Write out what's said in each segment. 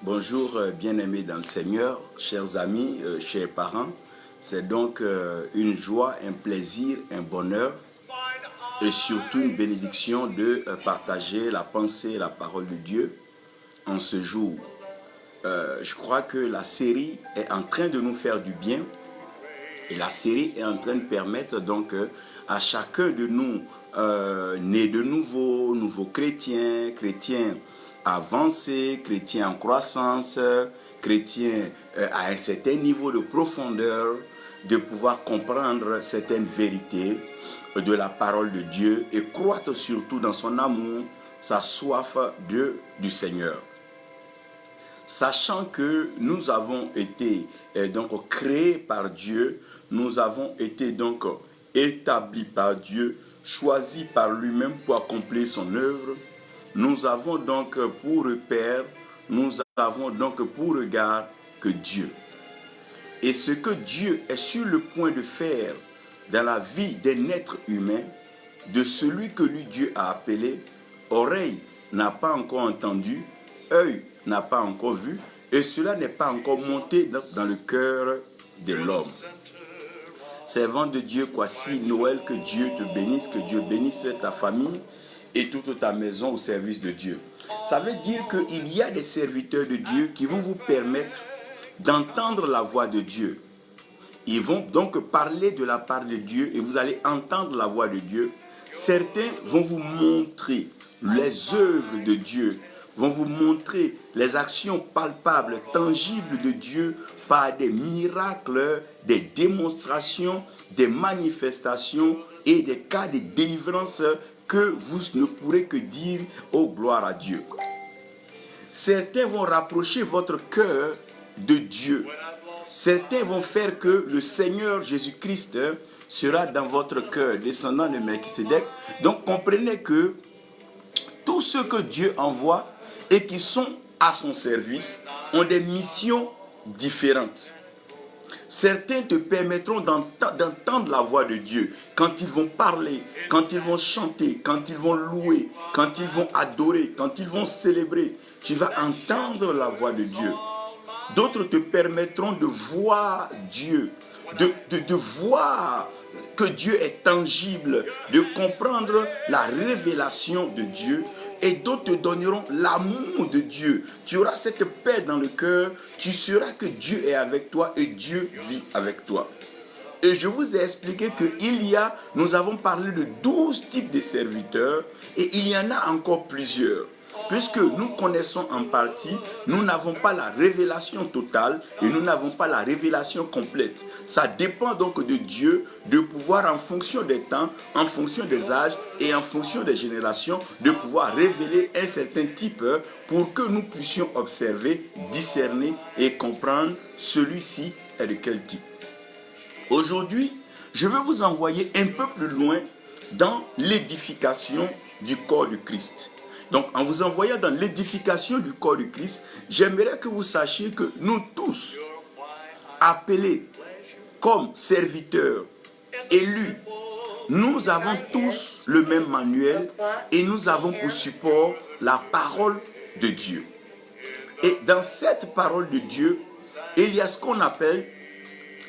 Bonjour bien-aimés dans le Seigneur, chers amis, chers parents. C'est donc une joie, un plaisir, un bonheur et surtout une bénédiction de partager la pensée et la parole de Dieu en ce jour. Je crois que la série est en train de nous faire du bien et la série est en train de permettre donc à chacun de nous, nés de nouveaux chrétiens, chrétiens avancés, chrétiens en croissance, chrétiens à un certain niveau de profondeur, de pouvoir comprendre certaines vérités de la parole de Dieu et croître surtout dans son amour, sa soif du Seigneur. Sachant que nous avons été donc créés par Dieu, nous avons été donc établis par Dieu, choisis par lui-même pour accomplir son œuvre, nous avons donc pour repère, nous avons donc pour regard que Dieu. Et ce que Dieu est sur le point de faire dans la vie d'un être humain, de celui que lui Dieu a appelé, oreille n'a pas encore entendu, œil n'a pas encore vu, et cela n'est pas encore monté dans le cœur de l'homme. Servant de Dieu, Kwasi Noël, que Dieu te bénisse, que Dieu bénisse ta famille et toute ta maison au service de Dieu. Ça veut dire qu'il y a des serviteurs de Dieu qui vont vous permettre d'entendre la voix de Dieu. Ils vont donc parler de la part de Dieu et vous allez entendre la voix de Dieu. Certains vont vous montrer les œuvres de Dieu, vont vous montrer les actions palpables, tangibles de Dieu par des miracles, des démonstrations, des manifestations et des cas de délivrance que vous ne pourrez que dire « Oh, gloire à Dieu ». Certains vont rapprocher votre cœur de Dieu. Certains vont faire que le Seigneur Jésus-Christ sera dans votre cœur, descendant de Melchisédek. Donc comprenez que tous ceux que Dieu envoie et qui sont à son service ont des missions différentes. Certains te permettront d'entendre la voix de Dieu quand ils vont parler, quand ils vont chanter, quand ils vont louer, quand ils vont adorer, quand ils vont célébrer. Tu vas entendre la voix de Dieu. D'autres te permettront de voir Dieu, de voir que Dieu est tangible, de comprendre la révélation de Dieu. Et d'autres te donneront l'amour de Dieu. Tu auras cette paix dans le cœur. Tu sauras que Dieu est avec toi et Dieu vit avec toi. Et je vous ai expliqué nous avons parlé de 12 types de serviteurs et il y en a encore plusieurs. Puisque nous connaissons en partie, nous n'avons pas la révélation totale et nous n'avons pas la révélation complète. Ça dépend donc de Dieu de pouvoir, en fonction des temps, en fonction des âges et en fonction des générations, de pouvoir révéler un certain type pour que nous puissions observer, discerner et comprendre celui-ci est de quel type. Aujourd'hui, je veux vous envoyer un peu plus loin dans l'édification du corps du Christ. Donc, en vous envoyant dans l'édification du corps du Christ, j'aimerais que vous sachiez que nous tous, appelés comme serviteurs, élus, nous avons tous le même manuel et nous avons pour support la parole de Dieu. Et dans cette parole de Dieu, il y a ce qu'on appelle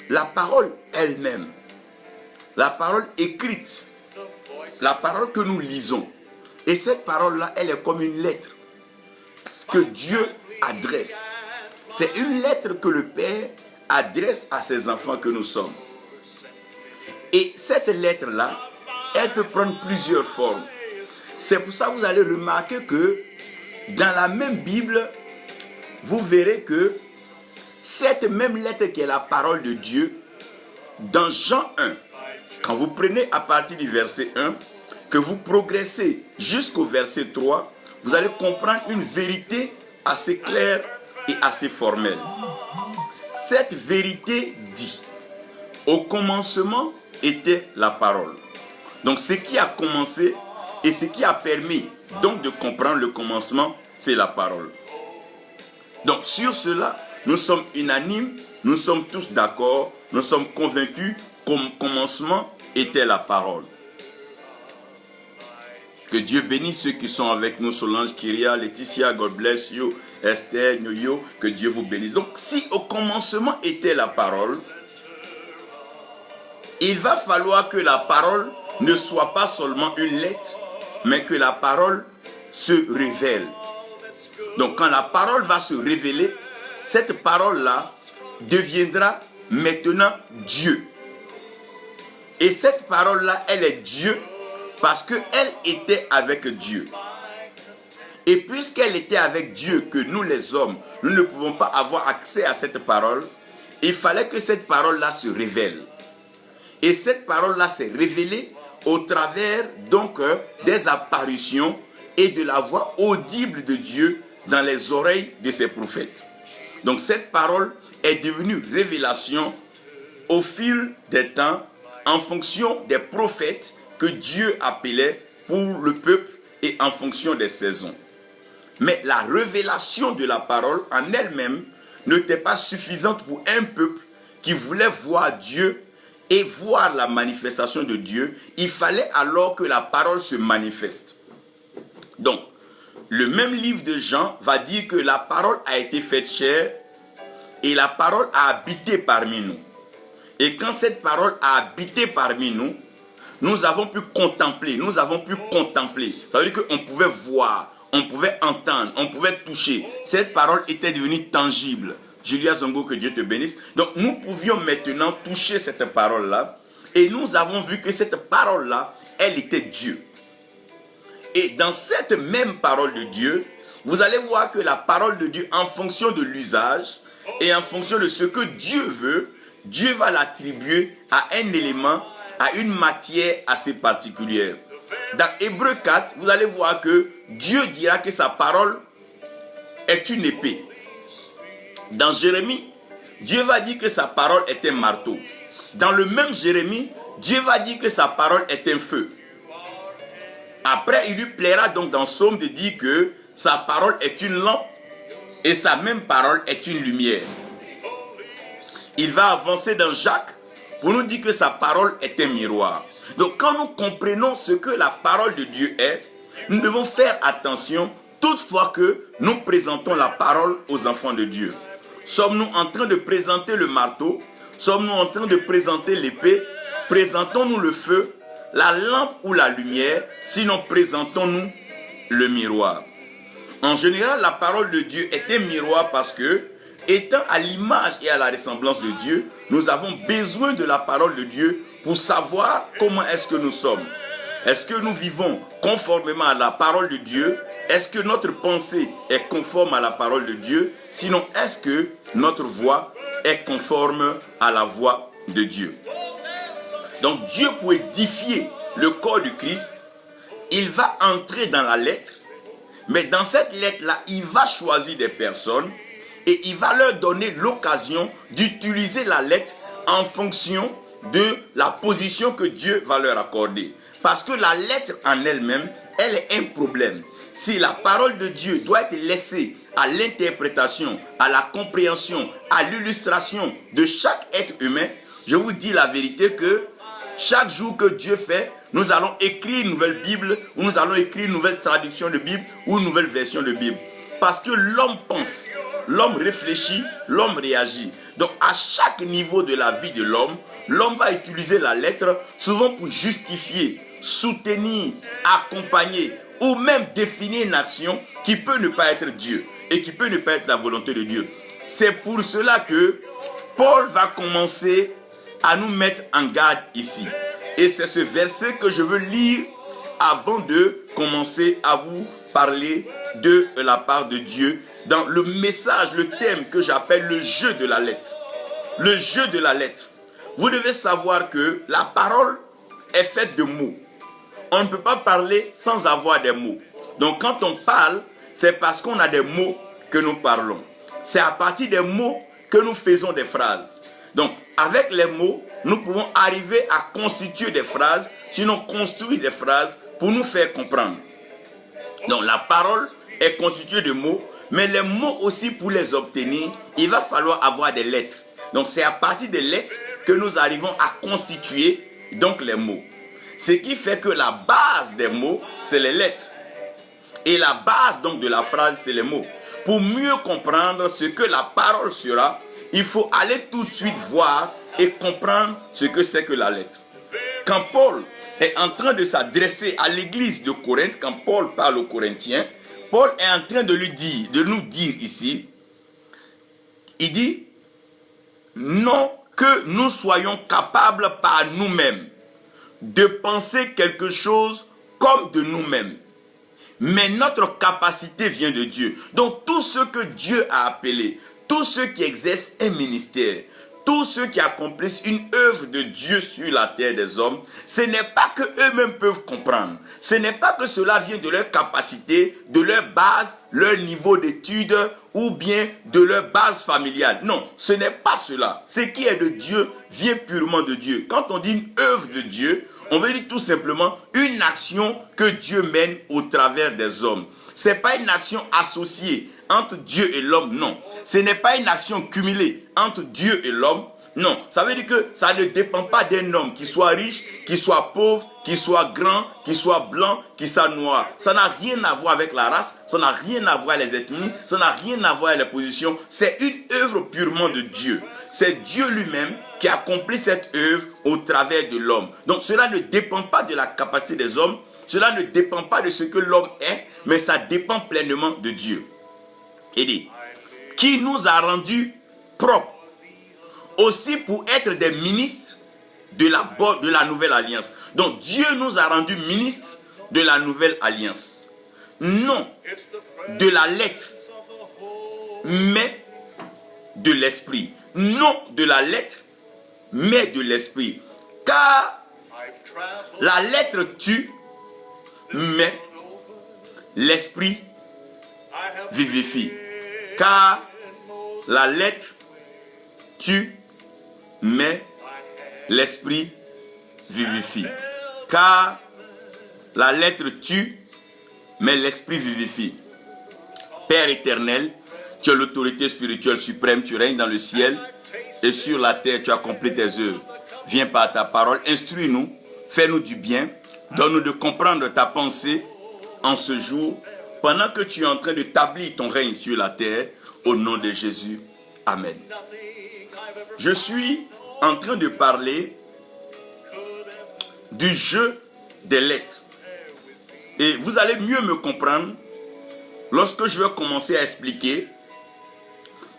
la parole elle-même, la parole écrite, la parole que nous lisons. Et cette parole-là, elle est comme une lettre que Dieu adresse. C'est une lettre que le Père adresse à ses enfants que nous sommes. Et cette lettre-là, elle peut prendre plusieurs formes. C'est pour ça que vous allez remarquer que dans la même Bible, vous verrez que cette même lettre qui est la parole de Dieu, dans Jean 1, quand vous prenez à partir du verset 1, que vous progressez jusqu'au verset 3, vous allez comprendre une vérité assez claire et assez formelle. Cette vérité dit, au commencement était la parole. Donc ce qui a commencé et ce qui a permis donc de comprendre le commencement, c'est la parole. Donc sur cela, nous sommes unanimes, nous sommes tous d'accord, nous sommes convaincus qu'au commencement était la parole. Que Dieu bénisse ceux qui sont avec nous, Solange, Kyria, Laetitia, God bless you. Esther, Nyoyo, que Dieu vous bénisse. Donc, si au commencement était la parole, il va falloir que la parole ne soit pas seulement une lettre, mais que la parole se révèle. Donc, quand la parole va se révéler, cette parole-là deviendra maintenant Dieu. Et cette parole-là, elle est Dieu parce qu'elle était avec Dieu. Et puisqu'elle était avec Dieu, que nous les hommes, nous ne pouvons pas avoir accès à cette parole, il fallait que cette parole-là se révèle. Et cette parole-là s'est révélée au travers donc des apparitions et de la voix audible de Dieu dans les oreilles de ses prophètes. Donc cette parole est devenue révélation au fil des temps en fonction des prophètes que Dieu appelait pour le peuple et en fonction des saisons. Mais la révélation de la parole en elle-même n'était pas suffisante pour un peuple qui voulait voir Dieu et voir la manifestation de Dieu. Il fallait alors que la parole se manifeste. Donc, le même livre de Jean va dire que la parole a été faite chair et la parole a habité parmi nous. Et quand cette parole a habité parmi nous, nous avons pu contempler, Ça veut dire qu'on pouvait voir, on pouvait entendre, on pouvait toucher. Cette parole était devenue tangible. Julia Zongo, que Dieu te bénisse. Donc nous pouvions maintenant toucher cette parole-là. Et nous avons vu que cette parole-là, elle était Dieu. Et dans cette même parole de Dieu, vous allez voir que la parole de Dieu, en fonction de l'usage et en fonction de ce que Dieu veut, Dieu va l'attribuer à un élément, à une matière assez particulière. Dans Hébreux 4, vous allez voir que Dieu dira que sa parole est une épée. Dans Jérémie, Dieu va dire que sa parole est un marteau. Dans le même Jérémie, Dieu va dire que sa parole est un feu. Après, il lui plaira donc dans Psaume de dire que sa parole est une lampe et sa même parole est une lumière. Il va avancer dans Jacques pour nous dire que sa parole est un miroir. Donc quand nous comprenons ce que la parole de Dieu est, nous devons faire attention toutefois que nous présentons la parole aux enfants de Dieu. Sommes-nous en train de présenter le marteau? Sommes-nous en train de présenter l'épée? Présentons-nous le feu, la lampe ou la lumière? Sinon, présentons-nous le miroir. En général, la parole de Dieu est un miroir parce que, étant à l'image et à la ressemblance de Dieu, nous avons besoin de la parole de Dieu pour savoir comment est-ce que nous sommes. Est-ce que nous vivons conformément à la parole de Dieu? Est-ce que notre pensée est conforme à la parole de Dieu? Sinon, est-ce que notre voix est conforme à la voix de Dieu? Donc, Dieu, pour édifier le corps du Christ, il va entrer dans la lettre, mais dans cette lettre-là, il va choisir des personnes et il va leur donner l'occasion d'utiliser la lettre en fonction de la position que Dieu va leur accorder. Parce que la lettre en elle-même, elle est un problème. Si la parole de Dieu doit être laissée à l'interprétation, à la compréhension, à l'illustration de chaque être humain, je vous dis la vérité que chaque jour que Dieu fait, nous allons écrire une nouvelle Bible, ou nous allons écrire une nouvelle traduction de Bible, ou une nouvelle version de Bible. Parce que l'homme pense, l'homme réfléchit, l'homme réagit. Donc à chaque niveau de la vie de l'homme, l'homme va utiliser la lettre souvent pour justifier, soutenir, accompagner ou même définir une action qui peut ne pas être Dieu et qui peut ne pas être la volonté de Dieu. C'est pour cela que Paul va commencer à nous mettre en garde ici. Et c'est ce verset que je veux lire avant de commencer à vous parler de la part de Dieu dans le message, le thème que j'appelle le jeu de la lettre. Le jeu de la lettre. Vous devez savoir que la parole est faite de mots. On ne peut pas parler sans avoir des mots. Donc quand on parle, c'est parce qu'on a des mots que nous parlons. C'est à partir des mots que nous faisons des phrases. Donc avec les mots, nous pouvons arriver à constituer des phrases, sinon construire des phrases pour nous faire comprendre. Donc la parole est constituée de mots, mais les mots aussi, pour les obtenir, il va falloir avoir des lettres. Donc c'est à partir des lettres que nous arrivons à constituer donc les mots. Ce qui fait que la base des mots, c'est les lettres. Et la base donc de la phrase, c'est les mots. pour mieux comprendre ce que la parole sera, il faut aller tout de suite voir et comprendre ce que c'est que la lettre. Quand Paul est en train de s'adresser à l'église de Corinthe, quand Paul parle aux Corinthiens, Paul est en train de nous dire ici, il dit, non que nous soyons capables par nous-mêmes de penser quelque chose comme de nous-mêmes. Mais notre capacité vient de Dieu. Donc tout ce que Dieu a appelé, tous ceux qui exercent un ministère, tous ceux qui accomplissent une œuvre de Dieu sur la terre des hommes, ce n'est pas que eux-mêmes peuvent comprendre. Ce n'est pas que cela vient de leur capacité, de leur base, leur niveau d'études ou bien de leur base familiale. Non, ce n'est pas cela. Ce qui est de Dieu vient purement de Dieu. Quand on dit une œuvre de Dieu, on veut dire tout simplement une action que Dieu mène au travers des hommes. Ce n'est pas une action associée entre Dieu et l'homme, non. Ce n'est pas une action cumulée entre Dieu et l'homme, non. Ça veut dire que ça ne dépend pas d'un homme qui soit riche, qui soit pauvre, qui soit grand, qui soit blanc, qui soit noir. Ça n'a rien à voir avec la race, ça n'a rien à voir avec les ethnies, ça n'a rien à voir avec les positions. C'est une œuvre purement de Dieu. C'est Dieu lui-même qui accomplit cette œuvre au travers de l'homme. Donc cela ne dépend pas de la capacité des hommes, cela ne dépend pas de ce que l'homme est, mais ça dépend pleinement de Dieu. Il dit, qui nous a rendus propres, aussi pour être des ministres de la nouvelle alliance. Donc Dieu nous a rendus ministres de la nouvelle alliance. Non de la lettre, mais de l'esprit. Non de la lettre, mais de l'esprit. Car la lettre tue, mais l'esprit vivifie. Car la lettre tue, mais l'esprit vivifie. Car la lettre tue, mais l'esprit vivifie. Père éternel, tu as l'autorité spirituelle suprême, tu règnes dans le ciel et sur la terre, tu accomplis tes œuvres. Viens par ta parole, instruis-nous, fais-nous du bien, donne-nous de comprendre ta pensée en ce jour, pendant que tu es en train d'établir ton règne sur la terre, au nom de Jésus. Amen. Je suis en train de parler du jeu des lettres. Et vous allez mieux me comprendre lorsque je vais commencer à expliquer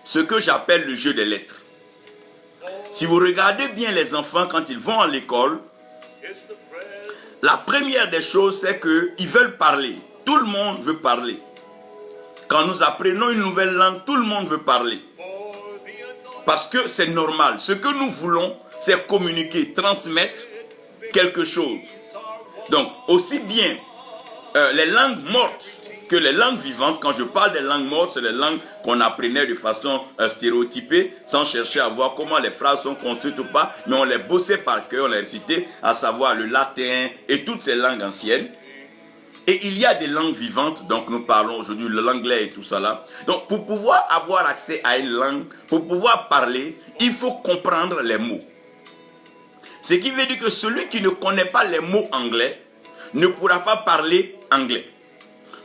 ce que j'appelle le jeu des lettres. Si vous regardez bien les enfants quand ils vont à l'école, la première des choses, c'est qu'ils veulent parler. Tout le monde veut parler. Quand nous apprenons une nouvelle langue, tout le monde veut parler. Parce que c'est normal. Ce que nous voulons, c'est communiquer, transmettre quelque chose. Donc, aussi bien les langues mortes que les langues vivantes. Quand je parle des langues mortes, c'est les langues qu'on apprenait de façon stéréotypée, sans chercher à voir comment les phrases sont construites ou pas, mais on les bossait par cœur, on les récitait, à savoir le latin et toutes ces langues anciennes. Et il y a des langues vivantes, donc nous parlons aujourd'hui de l'anglais et tout ça là. Donc pour pouvoir avoir accès à une langue, pour pouvoir parler, il faut comprendre les mots. Ce qui veut dire que celui qui ne connaît pas les mots anglais ne pourra pas parler anglais.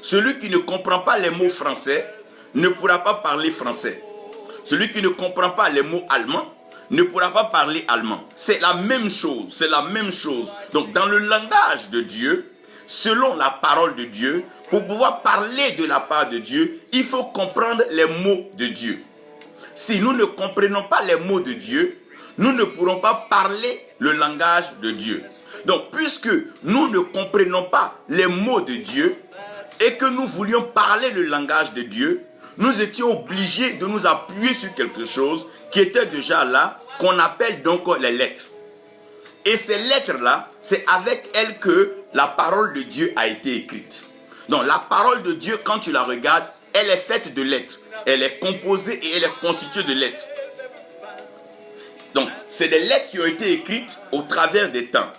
Celui qui ne comprend pas les mots français ne pourra pas parler français. Celui qui ne comprend pas les mots allemands ne pourra pas parler allemand. C'est la même chose, c'est la même chose. Donc dans le langage de Dieu, selon la parole de Dieu, pour pouvoir parler de la part de Dieu, il faut comprendre les mots de Dieu. Si nous ne comprenons pas les mots de Dieu, nous ne pourrons pas parler le langage de Dieu. Donc, puisque nous ne comprenons pas les mots de Dieu et que nous voulions parler le langage de Dieu, nous étions obligés de nous appuyer sur quelque chose qui était déjà là, qu'on appelle donc les lettres. Et ces lettres-là, c'est avec elles que la parole de Dieu a été écrite. Donc la parole de Dieu, quand tu la regardes, elle est faite de lettres. Elle est composée et elle est constituée de lettres. Donc c'est des lettres qui ont été écrites au travers des temps.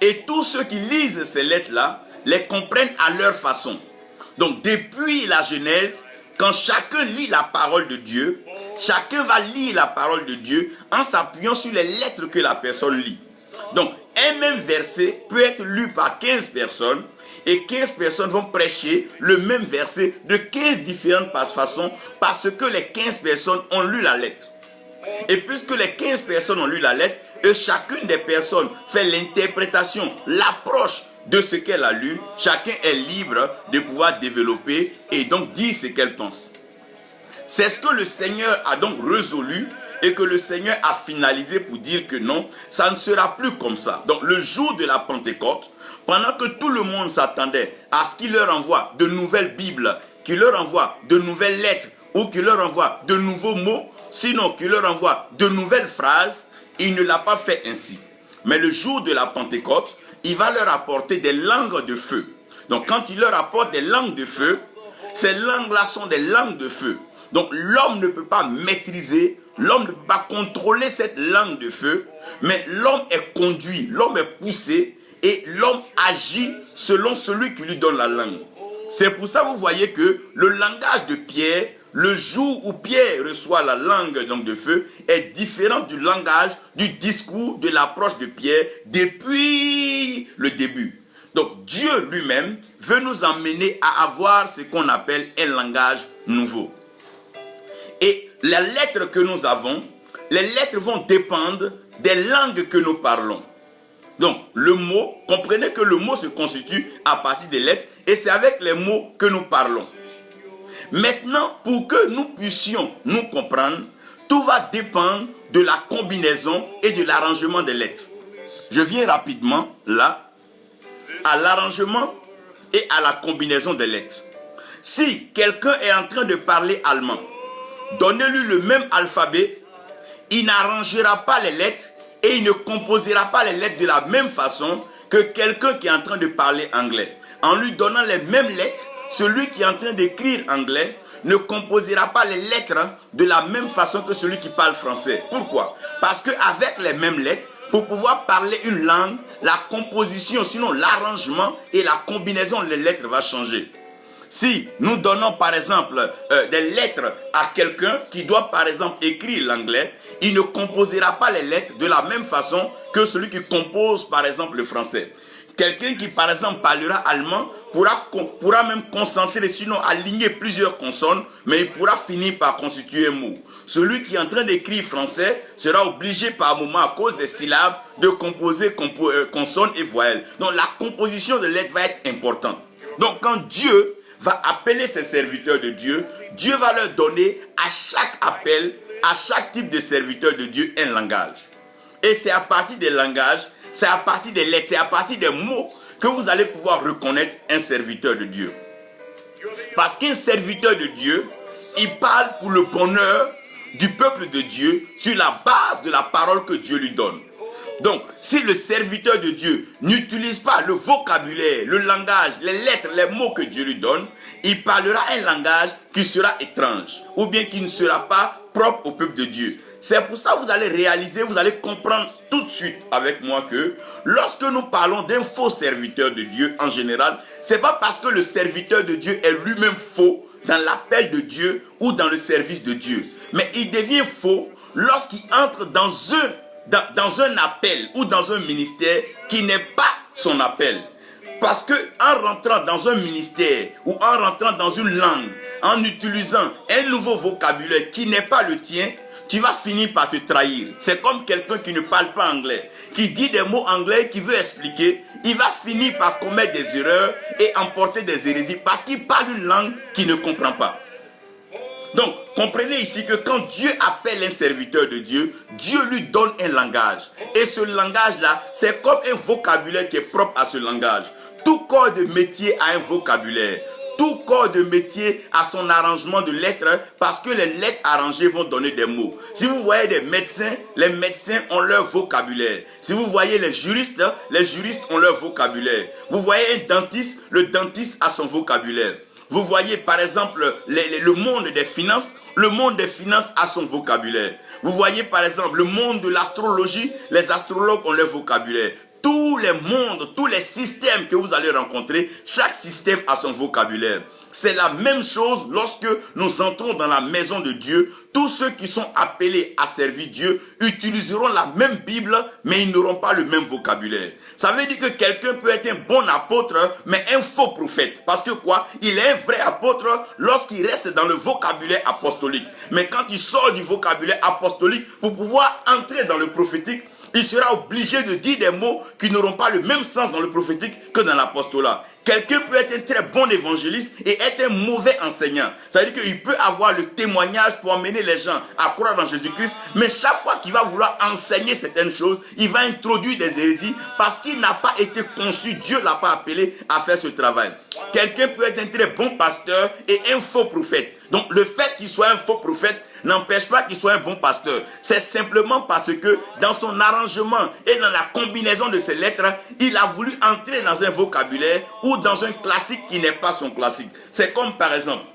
Et tous ceux qui lisent ces lettres-là, les comprennent à leur façon. Donc depuis la Genèse, quand chacun lit la parole de Dieu, chacun va lire la parole de Dieu en s'appuyant sur les lettres que la personne lit. Donc, un même verset peut être lu par 15 personnes Et 15 personnes vont prêcher le même verset de 15 différentes façons parce que les 15 personnes ont lu la lettre. Et puisque les 15 personnes ont lu la lettre, et chacune des personnes fait l'interprétation, l'approche de ce qu'elle a lu, chacun est libre de pouvoir développer et donc dire ce qu'elle pense. C'est ce que le Seigneur a donc résolu et que le Seigneur a finalisé pour dire que non, ça ne sera plus comme ça. Donc le jour de la Pentecôte, pendant que tout le monde s'attendait à ce qu'il leur envoie de nouvelles Bibles, qu'il leur envoie de nouvelles lettres ou qu'il leur envoie de nouveaux mots, sinon qu'il leur envoie de nouvelles phrases, il ne l'a pas fait ainsi. Mais le jour de la Pentecôte, il va leur apporter des langues de feu. Donc quand il leur apporte des langues de feu, ces langues-là sont des langues de feu. Donc l'homme ne peut pas maîtriser, l'homme ne peut pas contrôler cette langue de feu, mais l'homme est conduit, l'homme est poussé et l'homme agit selon celui qui lui donne la langue. C'est pour ça que vous voyez que le langage de Pierre, le jour où Pierre reçoit la langue donc, de feu, est différent du langage, du discours, de l'approche de Pierre depuis le début. Donc Dieu lui-même veut nous emmener à avoir ce qu'on appelle un langage nouveau. Et les lettres que nous avons, les lettres vont dépendre des langues que nous parlons. Donc, le mot, comprenez que le mot se constitue à partir des lettres et c'est avec les mots que nous parlons. Maintenant, pour que nous puissions nous comprendre, tout va dépendre de la combinaison et de l'arrangement des lettres. Je viens rapidement là, à l'arrangement et à la combinaison des lettres. Si quelqu'un est en train de parler allemand, donnez-lui le même alphabet, il n'arrangera pas les lettres et il ne composera pas les lettres de la même façon que quelqu'un qui est en train de parler anglais. En lui donnant les mêmes lettres, celui qui est en train d'écrire anglais ne composera pas les lettres de la même façon que celui qui parle français. Pourquoi? Parce qu'avec les mêmes lettres, pour pouvoir parler une langue, la composition, sinon l'arrangement et la combinaison des lettres va changer. Si nous donnons par exemple des lettres à quelqu'un qui doit par exemple écrire l'anglais, il ne composera pas les lettres de la même façon que celui qui compose par exemple le français. Quelqu'un qui par exemple parlera allemand pourra même concentrer, sinon aligner plusieurs consonnes, mais il pourra finir par constituer un mot. Celui qui est en train d'écrire français sera obligé par moment à cause des syllabes de composer consonnes et voyelles. Donc la composition de lettres va être importante. Donc quand Dieu va appeler ses serviteurs de Dieu, Dieu va leur donner à chaque appel, à chaque type de serviteur de Dieu un langage. Et c'est à partir des langages, c'est à partir des lettres, c'est à partir des mots que vous allez pouvoir reconnaître un serviteur de Dieu. Parce qu'un serviteur de Dieu, il parle pour le bonheur du peuple de Dieu sur la base de la parole que Dieu lui donne. Donc, si le serviteur de Dieu n'utilise pas le vocabulaire, le langage, les lettres, les mots que Dieu lui donne, il parlera un langage qui sera étrange ou bien qui ne sera pas propre au peuple de Dieu. C'est pour ça que vous allez réaliser, vous allez comprendre tout de suite avec moi que lorsque nous parlons d'un faux serviteur de Dieu en général, ce n'est pas parce que le serviteur de Dieu est lui-même faux dans l'appel de Dieu ou dans le service de Dieu. Mais il devient faux lorsqu'il entre dans un appel ou dans un ministère qui n'est pas son appel. Parce que en rentrant dans un ministère ou en rentrant dans une langue, en utilisant un nouveau vocabulaire qui n'est pas le tien, tu vas finir par te trahir. C'est comme quelqu'un qui ne parle pas anglais, qui dit des mots anglais, qui veut expliquer, il va finir par commettre des erreurs et emporter des hérésies parce qu'il parle une langue qu'il ne comprend pas. Donc, comprenez ici que quand Dieu appelle un serviteur de Dieu, Dieu lui donne un langage. Et ce langage-là, c'est comme un vocabulaire qui est propre à ce langage. Tout corps de métier a un vocabulaire. Tout corps de métier a son arrangement de lettres parce que les lettres arrangées vont donner des mots. Si vous voyez des médecins, les médecins ont leur vocabulaire. Si vous voyez les juristes ont leur vocabulaire. Vous voyez un dentiste, le dentiste a son vocabulaire. Vous voyez par exemple le monde des finances, le monde des finances a son vocabulaire. Vous voyez par exemple le monde de l'astrologie, les astrologues ont leur vocabulaire. Tous les mondes, tous les systèmes que vous allez rencontrer, chaque système a son vocabulaire. C'est la même chose lorsque nous entrons dans la maison de Dieu. Tous ceux qui sont appelés à servir Dieu utiliseront la même Bible, mais ils n'auront pas le même vocabulaire. Ça veut dire que quelqu'un peut être un bon apôtre, mais un faux prophète. Parce que quoi? Il est un vrai apôtre lorsqu'il reste dans le vocabulaire apostolique. Mais quand il sort du vocabulaire apostolique pour pouvoir entrer dans le prophétique, il sera obligé de dire des mots qui n'auront pas le même sens dans le prophétique que dans l'apostolat. Quelqu'un peut être un très bon évangéliste et être un mauvais enseignant. Ça veut dire qu'il peut avoir le témoignage pour amener les gens à croire dans Jésus-Christ, mais chaque fois qu'il va vouloir enseigner certaines choses, il va introduire des hérésies parce qu'il n'a pas été conçu, Dieu ne l'a pas appelé à faire ce travail. Quelqu'un peut être un très bon pasteur et un faux prophète. Donc le fait qu'il soit un faux prophète n'empêche pas qu'il soit un bon pasteur. C'est simplement parce que dans son arrangement et dans la combinaison de ses lettres, il a voulu entrer dans un vocabulaire ou dans un classique qui n'est pas son classique. C'est comme par exemple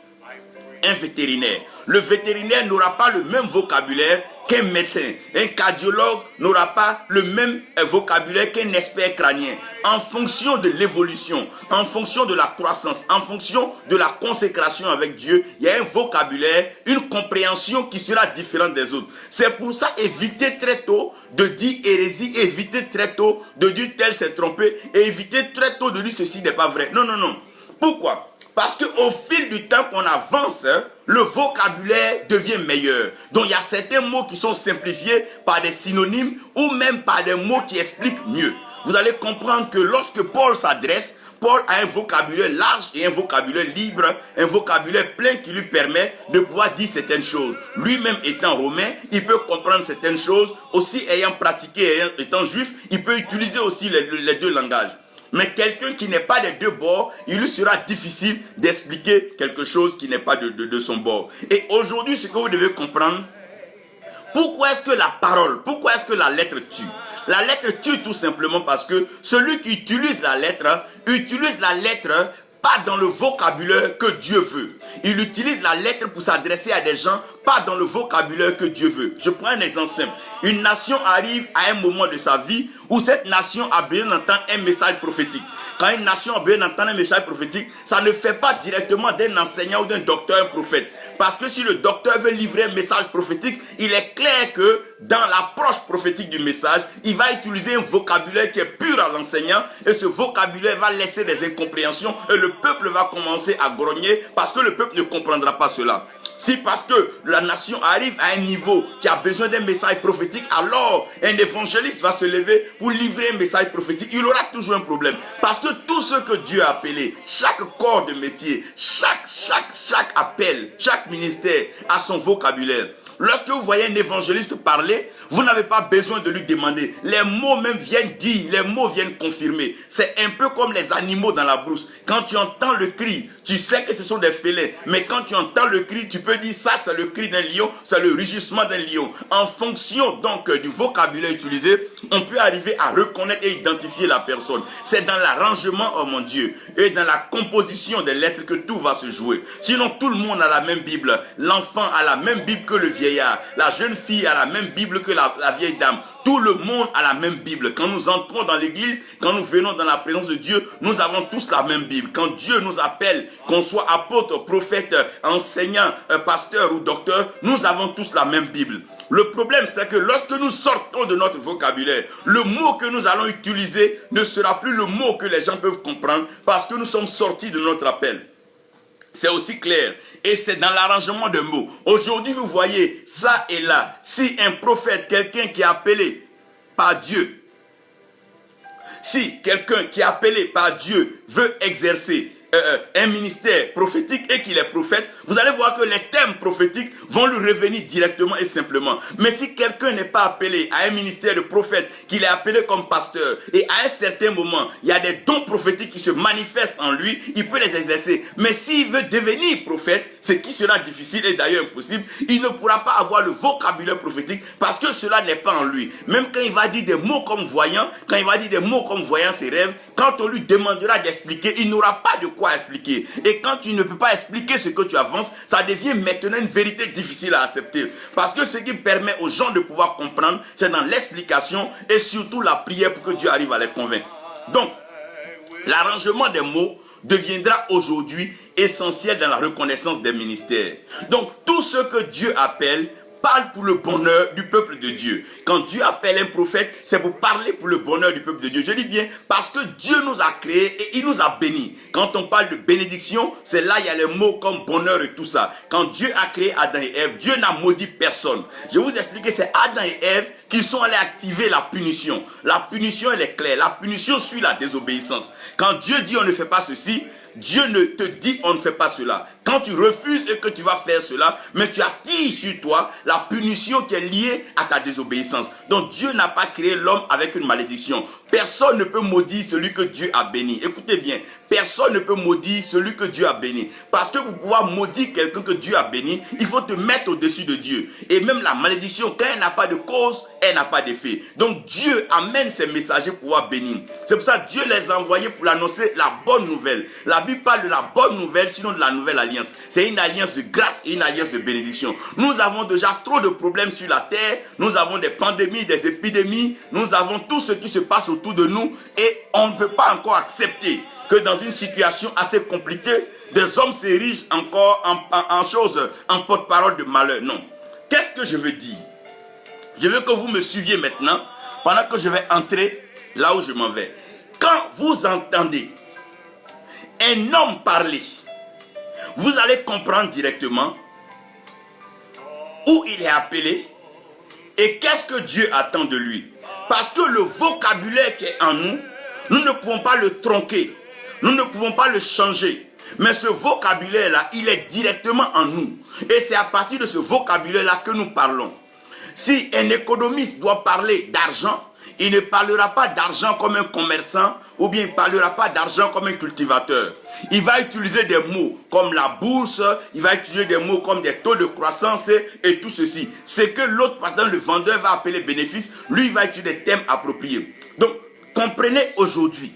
un vétérinaire. Le vétérinaire n'aura pas le même vocabulaire qu'un médecin. Un cardiologue n'aura pas le même vocabulaire qu'un expert crânien. En fonction de l'évolution, en fonction de la croissance, en fonction de la consécration avec Dieu, il y a un vocabulaire, une compréhension qui sera différente des autres. C'est pour ça, évitez très tôt de dire hérésie, évitez très tôt de dire tel s'est trompé, et évitez très tôt de dire ceci n'est pas vrai. Non, non, non. Pourquoi? Parce qu'au fil du temps qu'on avance, le vocabulaire devient meilleur. Donc il y a certains mots qui sont simplifiés par des synonymes ou même par des mots qui expliquent mieux. Vous allez comprendre que lorsque Paul s'adresse, Paul a un vocabulaire large et un vocabulaire libre, un vocabulaire plein qui lui permet de pouvoir dire certaines choses. Lui-même étant romain, il peut comprendre certaines choses. Aussi ayant pratiqué, étant juif, il peut utiliser aussi les deux langages. Mais quelqu'un qui n'est pas des deux bords, il lui sera difficile d'expliquer quelque chose qui n'est pas de son bord. Et aujourd'hui, ce que vous devez comprendre, pourquoi est-ce que la parole, pourquoi est-ce que la lettre tue? La lettre tue tout simplement parce que celui qui utilise la lettre pas dans le vocabulaire que Dieu veut. Il utilise la lettre pour s'adresser à des gens, pas dans le vocabulaire que Dieu veut. Je prends un exemple simple. Une nation arrive à un moment de sa vie où cette nation a besoin d'entendre un message prophétique. Quand une nation a besoin d'entendre un message prophétique, ça ne fait pas directement d'un enseignant ou d'un docteur un prophète. Parce que si le docteur veut livrer un message prophétique, il est clair que dans l'approche prophétique du message, il va utiliser un vocabulaire qui est pur à l'enseignant et ce vocabulaire va laisser des incompréhensions et le peuple va commencer à grogner parce que le peuple ne comprendra pas cela. Si parce que la nation arrive à un niveau qui a besoin d'un message prophétique, alors un évangéliste va se lever pour livrer un message prophétique. Il aura toujours un problème. Parce que tout ce que Dieu a appelé, chaque corps de métier, chaque appel, chaque ministère a son vocabulaire. Lorsque vous voyez un évangéliste parler, vous n'avez pas besoin de lui demander. Les mots même viennent dire, les mots viennent confirmer. C'est un peu comme les animaux dans la brousse. Quand tu entends le cri, tu sais que ce sont des félins. Mais quand tu entends le cri, tu peux dire ça c'est le cri d'un lion, c'est le rugissement d'un lion. En fonction donc du vocabulaire utilisé, on peut arriver à reconnaître et identifier la personne. C'est dans l'arrangement, oh mon Dieu, et dans la composition des lettres que tout va se jouer. Sinon tout le monde a la même Bible. L'enfant a la même Bible que le vieillard. La jeune fille a la même Bible que la vieille dame. Tout le monde a la même Bible. Quand nous entrons dans l'église, quand nous venons dans la présence de Dieu, nous avons tous la même Bible. Quand Dieu nous appelle, qu'on soit apôtre, prophète, enseignant, pasteur ou docteur, nous avons tous la même Bible. Le problème, c'est que lorsque nous sortons de notre vocabulaire, le mot que nous allons utiliser ne sera plus le mot que les gens peuvent comprendre parce que nous sommes sortis de notre appel. C'est aussi clair. Et c'est dans l'arrangement de mots. Aujourd'hui, vous voyez ça et là. Si un prophète, quelqu'un qui est appelé par Dieu, si quelqu'un qui est appelé par Dieu veut exercer un ministère prophétique et qu'il est prophète, vous allez voir que les thèmes prophétiques vont lui revenir directement et simplement. Mais si quelqu'un n'est pas appelé à un ministère de prophète, qu'il est appelé comme pasteur, et à un certain moment, il y a des dons prophétiques qui se manifestent en lui, il peut les exercer. Mais s'il veut devenir prophète, ce qui sera difficile et d'ailleurs impossible, il ne pourra pas avoir le vocabulaire prophétique parce que cela n'est pas en lui. Même quand il va dire des mots comme voyant, quand il va dire des mots comme voyant ses rêves, quand on lui demandera d'expliquer, il n'aura pas de quoi expliquer. Et quand tu ne peux pas expliquer ce que tu avances, ça devient maintenant une vérité difficile à accepter. Parce que ce qui permet aux gens de pouvoir comprendre, c'est dans l'explication et surtout la prière pour que Dieu arrive à les convaincre. Donc, l'arrangement des mots deviendra aujourd'hui essentiel dans la reconnaissance des ministères. Donc, tout ce que Dieu appelle parle pour le bonheur du peuple de Dieu. Quand Dieu appelle un prophète, c'est pour parler pour le bonheur du peuple de Dieu. Je dis bien parce que Dieu nous a créés et il nous a bénis. Quand on parle de bénédiction, c'est là il y a les mots comme bonheur et tout ça. Quand Dieu a créé Adam et Ève, Dieu n'a maudit personne. Je vais vous expliquer, c'est Adam et Ève qui sont allés activer la punition. La punition, elle est claire. La punition suit la désobéissance. Quand Dieu dit on ne fait pas ceci, Dieu ne te dit on ne fait pas cela. Quand tu refuses et que tu vas faire cela, mais tu attires sur toi la punition qui est liée à ta désobéissance. Donc Dieu n'a pas créé l'homme avec une malédiction. Personne ne peut maudire celui que Dieu a béni. Écoutez bien, personne ne peut maudire celui que Dieu a béni. Parce que pour pouvoir maudire quelqu'un que Dieu a béni, il faut te mettre au-dessus de Dieu. Et même la malédiction, quand elle n'a pas de cause, elle n'a pas d'effet. Donc Dieu amène ses messagers pour pouvoir bénir. C'est pour ça que Dieu les a envoyés pour annoncer la bonne nouvelle. La Bible parle de la bonne nouvelle, sinon de la nouvelle alliance. C'est une alliance de grâce et une alliance de bénédiction. Nous avons déjà trop de problèmes sur la terre. Nous avons des pandémies, des épidémies. Nous avons tout ce qui se passe autour de nous. Et on ne peut pas encore accepter que dans une situation assez compliquée, des hommes s'érigent encore en porte-parole de malheur. Non. Qu'est-ce que je veux dire? Je veux que vous me suiviez maintenant, pendant que je vais entrer là où je m'en vais. Quand vous entendez un homme parler, vous allez comprendre directement où il est appelé et qu'est-ce que Dieu attend de lui. Parce que le vocabulaire qui est en nous, nous ne pouvons pas le tronquer, nous ne pouvons pas le changer. Mais ce vocabulaire-là, il est directement en nous. Et c'est à partir de ce vocabulaire-là que nous parlons. Si un économiste doit parler d'argent, il ne parlera pas d'argent comme un commerçant ou bien il ne parlera pas d'argent comme un cultivateur. Il va utiliser des mots comme la bourse, il va utiliser des mots comme des taux de croissance et tout ceci. Ce que l'autre, par exemple, le vendeur va appeler bénéfice, lui il va utiliser des termes appropriés. Donc, comprenez aujourd'hui,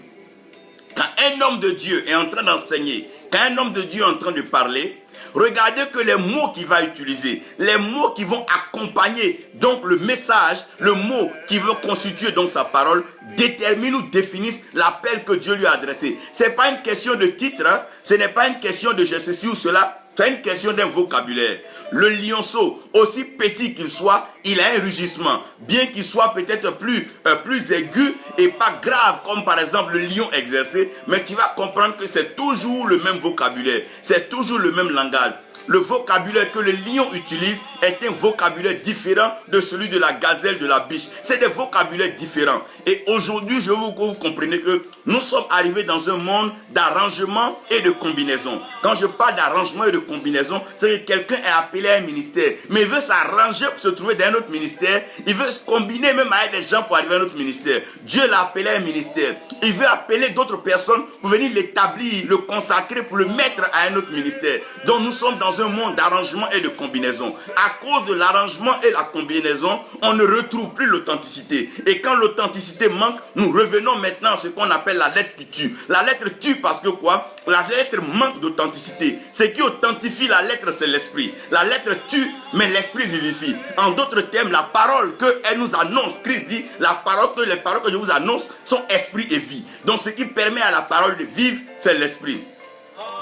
quand un homme de Dieu est en train d'enseigner, quand un homme de Dieu est en train de parler, regardez que les mots qu'il va utiliser, les mots qui vont accompagner donc le message, le mot qui veut constituer donc sa parole, déterminent ou définissent l'appel que Dieu lui a adressé. Ce n'est pas une question de titre, hein? Ce n'est pas une question de je ceci ou cela, c'est une question d'un vocabulaire. Le lionceau, aussi petit qu'il soit, il a un rugissement. Bien qu'il soit peut-être plus aigu et pas grave, comme par exemple le lion exercé, mais tu vas comprendre que c'est toujours le même vocabulaire, c'est toujours le même langage. Le vocabulaire que le lion utilise est un vocabulaire différent de celui de la gazelle, de la biche. C'est des vocabulaires différents. Et aujourd'hui, je veux que vous compreniez que nous sommes arrivés dans un monde d'arrangement et de combinaison. Quand je parle d'arrangement et de combinaison, c'est que quelqu'un est appelé à un ministère, mais il veut s'arranger pour se trouver dans un autre ministère. Il veut se combiner même avec des gens pour arriver à un autre ministère. Dieu l'a appelé à un ministère. Il veut appeler d'autres personnes pour venir l'établir, le consacrer, pour le mettre à un autre ministère. Donc nous sommes dans un monde d'arrangement et de combinaison. À cause de l'arrangement et la combinaison, on ne retrouve plus l'authenticité. Et quand l'authenticité manque, nous revenons maintenant à ce qu'on appelle la lettre qui tue. La lettre tue parce que quoi? La lettre manque d'authenticité. Ce qui authentifie la lettre, c'est l'esprit. La lettre tue, mais l'esprit vivifie. En d'autres termes, la parole qu'elle nous annonce, Christ dit, les paroles que je vous annonce sont esprit et vie. Donc ce qui permet à la parole de vivre, c'est l'esprit.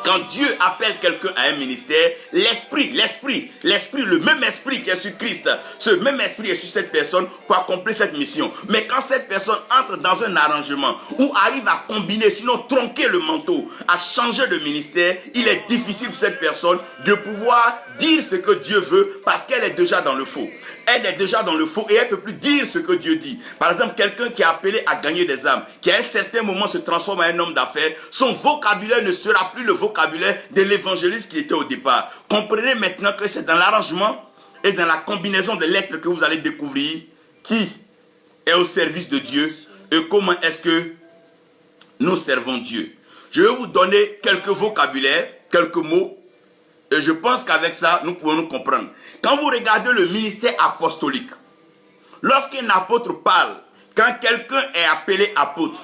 Quand Dieu appelle quelqu'un à un ministère, l'esprit, le même esprit qui est sur Christ, ce même esprit est sur cette personne pour accomplir cette mission. Mais quand cette personne entre dans un arrangement ou arrive à combiner, sinon tronquer le manteau, à changer de ministère, il est difficile pour cette personne de pouvoir dire ce que Dieu veut parce qu'elle est déjà dans le faux. Elle est déjà dans le faux et elle ne peut plus dire ce que Dieu dit. Par exemple, quelqu'un qui est appelé à gagner des âmes, qui à un certain moment se transforme en un homme d'affaires, son vocabulaire ne sera plus le vocabulaire de l'évangéliste qui était au départ. Comprenez maintenant que c'est dans l'arrangement et dans la combinaison des lettres que vous allez découvrir qui est au service de Dieu et comment est-ce que nous servons Dieu. Je vais vous donner quelques vocabulaires, quelques mots. Et je pense qu'avec ça, nous pouvons nous comprendre. Quand vous regardez le ministère apostolique, lorsqu'un apôtre parle, quand quelqu'un est appelé apôtre,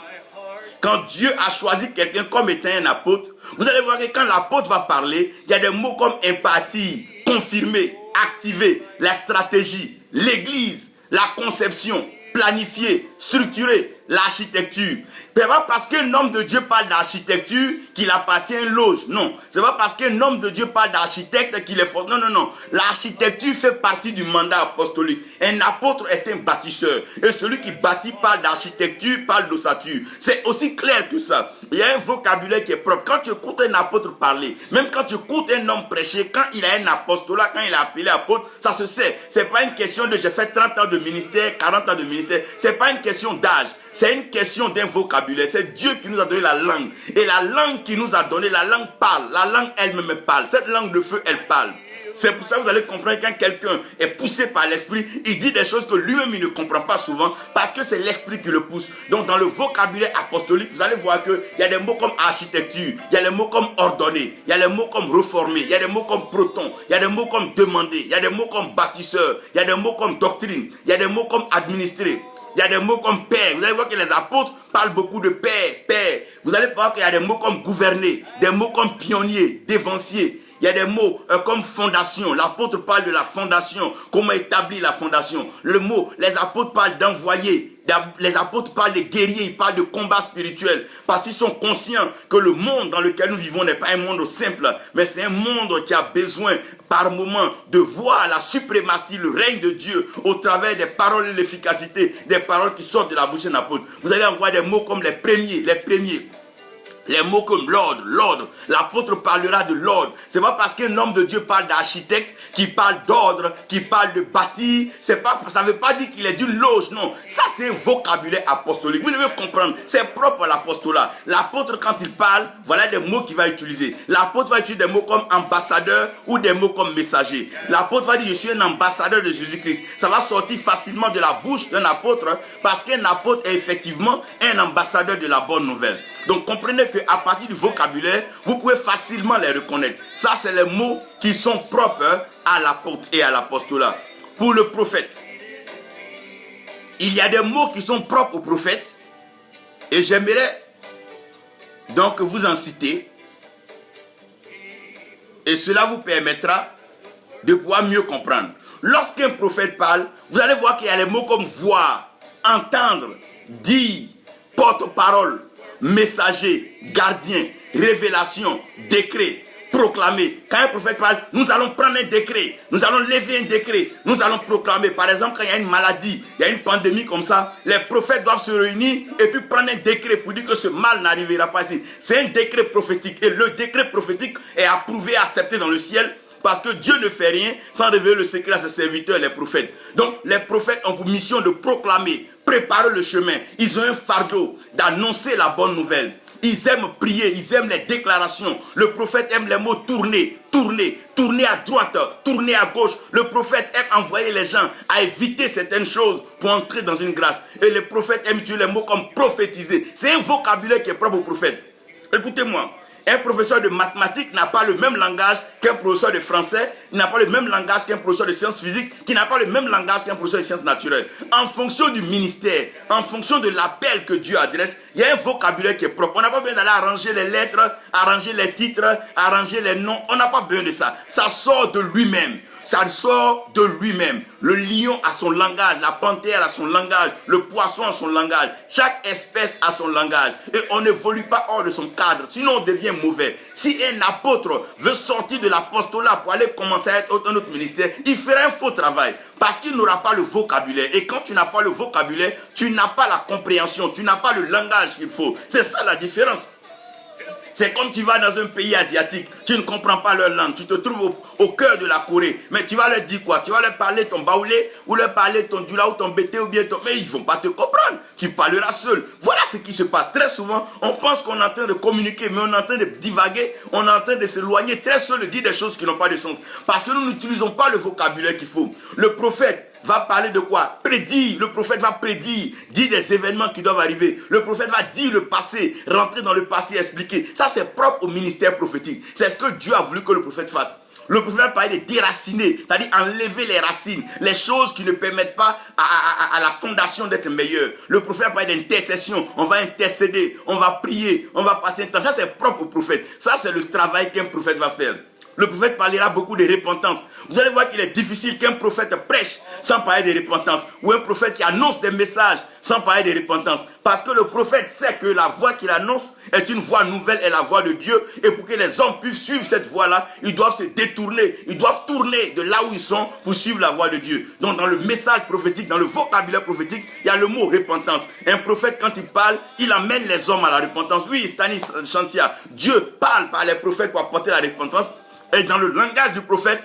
quand Dieu a choisi quelqu'un comme étant un apôtre, vous allez voir que quand l'apôtre va parler, il y a des mots comme impartir, confirmer, activer, la stratégie, l'église, la conception, planifier, structurer, l'architecture. Ce n'est pas parce qu'un homme de Dieu parle d'architecture qu'il appartient à une loge. Non. Ce n'est pas parce qu'un homme de Dieu parle d'architecte qu'il est fort. Non, non, non. L'architecture fait partie du mandat apostolique. Un apôtre est un bâtisseur. Et celui qui bâtit parle d'architecture, parle d'ossature. C'est aussi clair que ça. Il y a un vocabulaire qui est propre. Quand tu écoutes un apôtre parler, même quand tu écoutes un homme prêcher, quand il a un apostolat, quand il est appelé apôtre, ça se sait. Ce n'est pas une question de j'ai fait 30 ans de ministère, 40 ans de ministère. Ce n'est pas une question d'âge. C'est une question d'un vocabulaire. C'est Dieu qui nous a donné la langue. Et la langue qui nous a donné, la langue parle. La langue elle-même parle. Cette langue de feu, elle parle. C'est pour ça que vous allez comprendre quand quelqu'un est poussé par l'esprit, il dit des choses que lui-même il ne comprend pas souvent parce que c'est l'esprit qui le pousse. Donc dans le vocabulaire apostolique, vous allez voir qu'il y a des mots comme architecture, il y a des mots comme ordonner, il y a des mots comme réformer, il y a des mots comme proton, il y a des mots comme demander, il y a des mots comme bâtisseur, il y a des mots comme doctrine, il y a des mots comme administrer. Il y a des mots comme père. Vous allez voir que les apôtres parlent beaucoup de père, père. Vous allez voir qu'il y a des mots comme gouverner, des mots comme pionnier, dévancier. Il y a des mots comme fondation. L'apôtre parle de la fondation. Comment établir la fondation. Le mot, les apôtres parlent d'envoyer. Les apôtres parlent de guerriers. Ils parlent de combat spirituel. Parce qu'ils sont conscients que le monde dans lequel nous vivons n'est pas un monde simple. Mais c'est un monde qui a besoin par moment de voir la suprématie, le règne de Dieu au travers des paroles et l'efficacité des paroles qui sortent de la bouche d'un apôtre. Vous allez avoir des mots comme les premiers. Les mots comme l'ordre, l'ordre. L'apôtre parlera de l'ordre. C'est pas parce qu'un homme de Dieu parle d'architecte, qu'il parle d'ordre, qu'il parle de bâtir. Ça ne veut pas dire qu'il est d'une loge, non. Ça, c'est un vocabulaire apostolique. Vous devez comprendre, c'est propre à l'apostolat. L'apôtre, quand il parle, voilà des mots qu'il va utiliser. L'apôtre va utiliser des mots comme ambassadeur ou des mots comme messager. L'apôtre va dire, je suis un ambassadeur de Jésus-Christ. Ça va sortir facilement de la bouche d'un apôtre parce qu'un apôtre est effectivement un ambassadeur de la bonne nouvelle. Donc comprenez qu'à partir du vocabulaire, vous pouvez facilement les reconnaître. Ça, c'est les mots qui sont propres à l'apôtre et à l'apostolat. Pour le prophète, il y a des mots qui sont propres au prophète et j'aimerais donc vous en citer et cela vous permettra de pouvoir mieux comprendre. Lorsqu'un prophète parle, vous allez voir qu'il y a les mots comme voir, entendre, dire, porte-parole, messager, gardien, révélation, décret, proclamer. Quand un prophète parle, nous allons prendre un décret, nous allons lever un décret, nous allons proclamer. Par exemple, quand il y a une maladie, il y a une pandémie comme ça, les prophètes doivent se réunir et puis prendre un décret pour dire que ce mal n'arrivera pas ici. C'est un décret prophétique et le décret prophétique est approuvé et accepté dans le ciel. Parce que Dieu ne fait rien sans révéler le secret à ses serviteurs, les prophètes. Donc, les prophètes ont pour mission de proclamer, préparer le chemin. Ils ont un fardeau d'annoncer la bonne nouvelle. Ils aiment prier, ils aiment les déclarations. Le prophète aime les mots tourner, tourner, tourner à droite, tourner à gauche. Le prophète aime envoyer les gens à éviter certaines choses pour entrer dans une grâce. Et les prophètes aiment utiliser les mots comme prophétiser. C'est un vocabulaire qui est propre aux prophètes. Écoutez-moi. Un professeur de mathématiques n'a pas le même langage qu'un professeur de français, il n'a pas le même langage qu'un professeur de sciences physiques, qui n'a pas le même langage qu'un professeur de sciences naturelles. En fonction du ministère, en fonction de l'appel que Dieu adresse, il y a un vocabulaire qui est propre. On n'a pas besoin d'aller arranger les lettres, arranger les titres, arranger les noms. On n'a pas besoin de ça. Ça sort de lui-même. Ça sort de lui-même. Le lion a son langage, la panthère a son langage, le poisson a son langage. Chaque espèce a son langage. Et on n'évolue pas hors de son cadre, sinon on devient mauvais. Si un apôtre veut sortir de l'apostolat pour aller commencer à être un autre ministère, il fera un faux travail. Parce qu'il n'aura pas le vocabulaire. Et quand tu n'as pas le vocabulaire, tu n'as pas la compréhension, tu n'as pas le langage qu'il faut. C'est ça la différence. C'est comme tu vas dans un pays asiatique, tu ne comprends pas leur langue, tu te trouves au cœur de la Corée, mais tu vas leur dire quoi? Tu vas leur parler ton baoulé, ou leur parler ton dula ou ton bété ou bien ton... Mais ils ne vont pas te comprendre, tu parleras seul. Voilà ce qui se passe. Très souvent, on pense qu'on est en train de communiquer, mais on est en train de divaguer, on est en train de s'éloigner très seul, de dire des choses qui n'ont pas de sens. Parce que nous n'utilisons pas le vocabulaire qu'il faut. Le prophète va parler de quoi? Prédire. Le prophète va prédire, dire des événements qui doivent arriver. Le prophète va dire le passé, rentrer dans le passé, expliquer. Ça, c'est propre au ministère prophétique. C'est ce que Dieu a voulu que le prophète fasse. Le prophète va parler de déraciner, c'est-à-dire enlever les racines, les choses qui ne permettent pas à la fondation d'être meilleure. Le prophète va parler d'intercession, on va intercéder, on va prier, on va passer un temps. Ça, c'est propre au prophète. Ça, c'est le travail qu'un prophète va faire. Le prophète parlera beaucoup de repentance. Vous allez voir qu'il est difficile qu'un prophète prêche sans parler de repentance. Ou un prophète qui annonce des messages sans parler de repentance. Parce que le prophète sait que la voix qu'il annonce est une voix nouvelle et la voix de Dieu. Et pour que les hommes puissent suivre cette voix-là, ils doivent se détourner. Ils doivent tourner de là où ils sont pour suivre la voix de Dieu. Donc dans le message prophétique, dans le vocabulaire prophétique, il y a le mot repentance. Un prophète, quand il parle, il amène les hommes à la repentance. Oui, Stanis Chantia, Dieu parle par les prophètes pour apporter la repentance. Et dans le langage du prophète,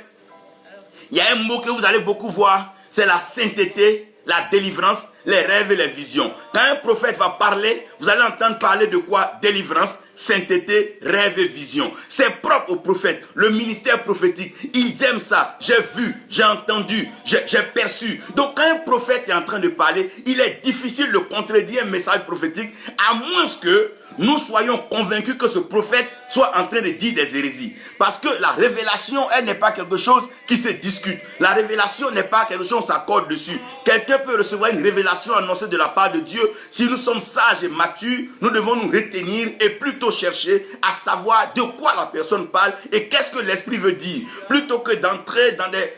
il y a un mot que vous allez beaucoup voir, c'est la sainteté, la délivrance, les rêves et les visions. Quand un prophète va parler, vous allez entendre parler de quoi? Délivrance, sainteté, rêve et vision. C'est propre aux prophètes. Le ministère prophétique, ils aiment ça. J'ai vu, j'ai entendu, j'ai perçu. Donc quand un prophète est en train de parler, il est difficile de contredire un message prophétique, à moins que nous soyons convaincus que ce prophète soit en train de dire des hérésies. Parce que la révélation, elle n'est pas quelque chose qui se discute. La révélation n'est pas quelque chose qu'on s'accorde dessus. Quelqu'un peut recevoir une révélation annoncée de la part de Dieu. Si nous sommes sages et matures, nous devons nous retenir et plutôt chercher à savoir de quoi la personne parle et qu'est-ce que l'esprit veut dire. Plutôt que d'entrer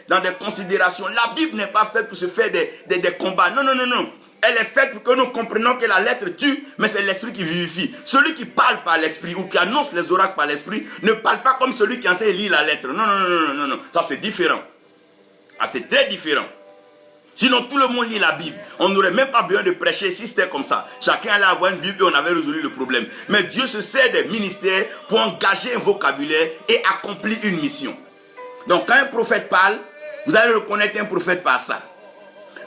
dans des considérations. La Bible n'est pas faite pour se faire des combats. Non, non, non, non. Elle est faite pour que nous comprenions que la lettre tue, mais c'est l'esprit qui vivifie. Celui qui parle par l'esprit ou qui annonce les oracles par l'esprit ne parle pas comme celui qui est en train de lire la lettre. Non, non, non, non, non, non. Ça c'est différent. Ah, c'est très différent. Sinon tout le monde lit la Bible. On n'aurait même pas besoin de prêcher si c'était comme ça. Chacun allait avoir une Bible et on avait résolu le problème. Mais Dieu se sert des ministères pour engager un vocabulaire et accomplir une mission. Donc quand un prophète parle, vous allez reconnaître un prophète par ça.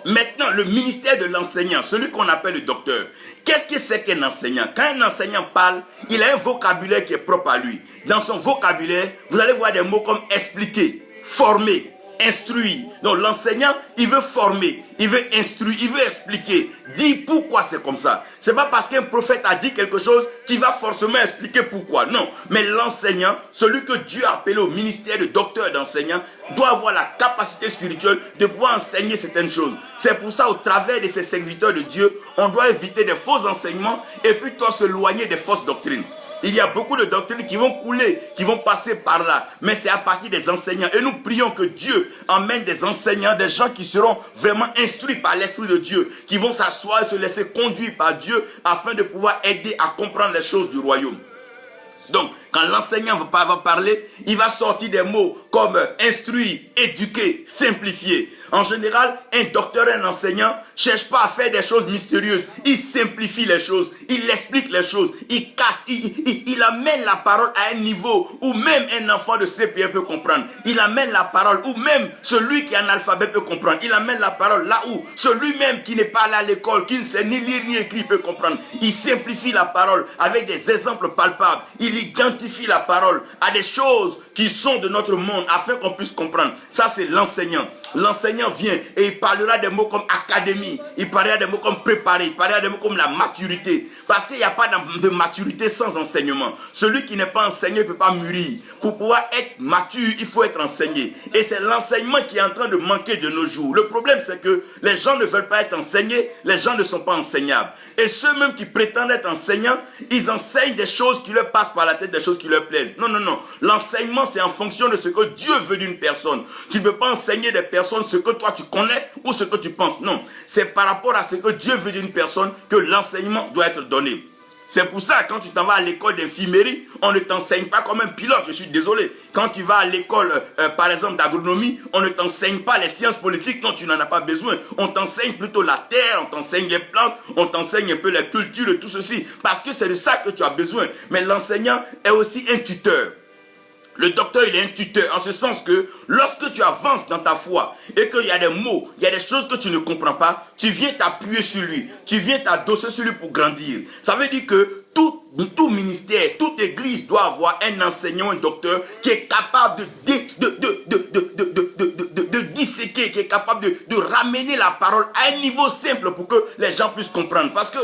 Maintenant, le ministère de l'enseignant, celui qu'on appelle le docteur, qu'est-ce que c'est qu'un enseignant? Quand un enseignant parle, il a un vocabulaire qui est propre à lui. Dans son vocabulaire, vous allez voir des mots comme expliquer, former, instruire. Donc l'enseignant, il veut former, il veut instruire, il veut expliquer, dire pourquoi c'est comme ça. C'est pas parce qu'un prophète a dit quelque chose qu'il va forcément expliquer pourquoi. Non, mais l'enseignant, celui que Dieu a appelé au ministère de docteur et d'enseignant, doit avoir la capacité spirituelle de pouvoir enseigner certaines choses. C'est pour ça, au travers de ces serviteurs de Dieu, on doit éviter des faux enseignements et plutôt s'éloigner des fausses doctrines. Il y a beaucoup de doctrines qui vont couler, qui vont passer par là. Mais c'est à partir des enseignants. Et nous prions que Dieu emmène des enseignants, des gens qui seront vraiment instruits par l'Esprit de Dieu, qui vont s'asseoir et se laisser conduire par Dieu afin de pouvoir aider à comprendre les choses du royaume. Donc, quand l'enseignant va parler, il va sortir des mots comme instruire, éduquer, simplifier. En général, un docteur et un enseignant ne cherche pas à faire des choses mystérieuses. Il simplifie les choses, il explique les choses, il casse, il amène la parole à un niveau où même un enfant de CP1 peut comprendre. Il amène la parole où même celui qui est analphabète peut comprendre. Il amène la parole là où celui même qui n'est pas allé à l'école, qui ne sait ni lire ni écrire peut comprendre. Il simplifie la parole avec des exemples palpables. Il identifie la parole à des choses qui sont de notre monde afin qu'on puisse comprendre. Ça, c'est l'enseignant. L'enseignant vient et il parlera des mots comme académie, il parlera des mots comme préparer, il parlera des mots comme la maturité. Parce qu'il n'y a pas de maturité sans enseignement. Celui qui n'est pas enseigné ne peut pas mûrir. Pour pouvoir être mature, il faut être enseigné. Et c'est l'enseignement qui est en train de manquer de nos jours. Le problème, c'est que les gens ne veulent pas être enseignés, les gens ne sont pas enseignables. Et ceux même qui prétendent être enseignants, ils enseignent des choses qui leur passent par la tête, des choses qui leur plaisent. Non, non, non. L'enseignement, c'est en fonction de ce que Dieu veut d'une personne. Tu ne peux pas enseigner des personnes ce que toi tu connais ou ce que tu penses. Non. C'est par rapport à ce que Dieu veut d'une personne que l'enseignement doit être donné. C'est pour ça, quand tu t'en vas à l'école d'infirmerie, on ne t'enseigne pas comme un pilote, je suis désolé. Quand tu vas à l'école, par exemple, d'agronomie, on ne t'enseigne pas les sciences politiques, non, tu n'en as pas besoin. On t'enseigne plutôt la terre, on t'enseigne les plantes, on t'enseigne un peu les cultures et tout ceci. Parce que c'est de ça que tu as besoin. Mais l'enseignant est aussi un tuteur. Le docteur, il est un tuteur, en ce sens que lorsque tu avances dans ta foi et qu'il y a des mots, il y a des choses que tu ne comprends pas, tu viens t'appuyer sur lui, tu viens t'adosser sur lui pour grandir. Ça veut dire que tout ministère, toute église doit avoir un enseignant, un docteur qui est capable de disséquer, qui est capable de ramener la parole à un niveau simple pour que les gens puissent comprendre. Parce que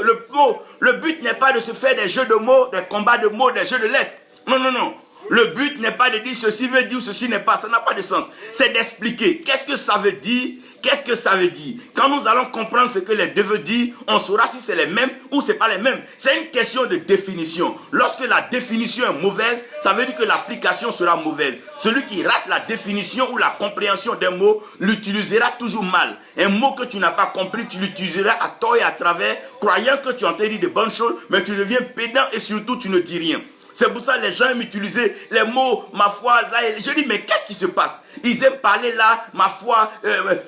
le but n'est pas de se faire des jeux de mots, des combats de mots, des jeux de lettres. Non, non, non. Le but n'est pas de dire ceci veut dire ceci n'est pas, ça n'a pas de sens. C'est d'expliquer qu'est-ce que ça veut dire, qu'est-ce que ça veut dire. Quand nous allons comprendre ce que les deux veulent dire, on saura si c'est les mêmes ou c'est pas les mêmes. C'est une question de définition. Lorsque la définition est mauvaise, ça veut dire que l'application sera mauvaise. Celui qui rate la définition ou la compréhension d'un mot l'utilisera toujours mal. Un mot que tu n'as pas compris, tu l'utiliseras à tort et à travers, croyant que tu en t'es dit de bonnes choses, mais tu deviens pédant et surtout tu ne dis rien. C'est pour ça que les gens aiment utiliser les mots, ma foi, là. Je dis, mais qu'est-ce qui se passe? Ils aiment parler là, ma foi,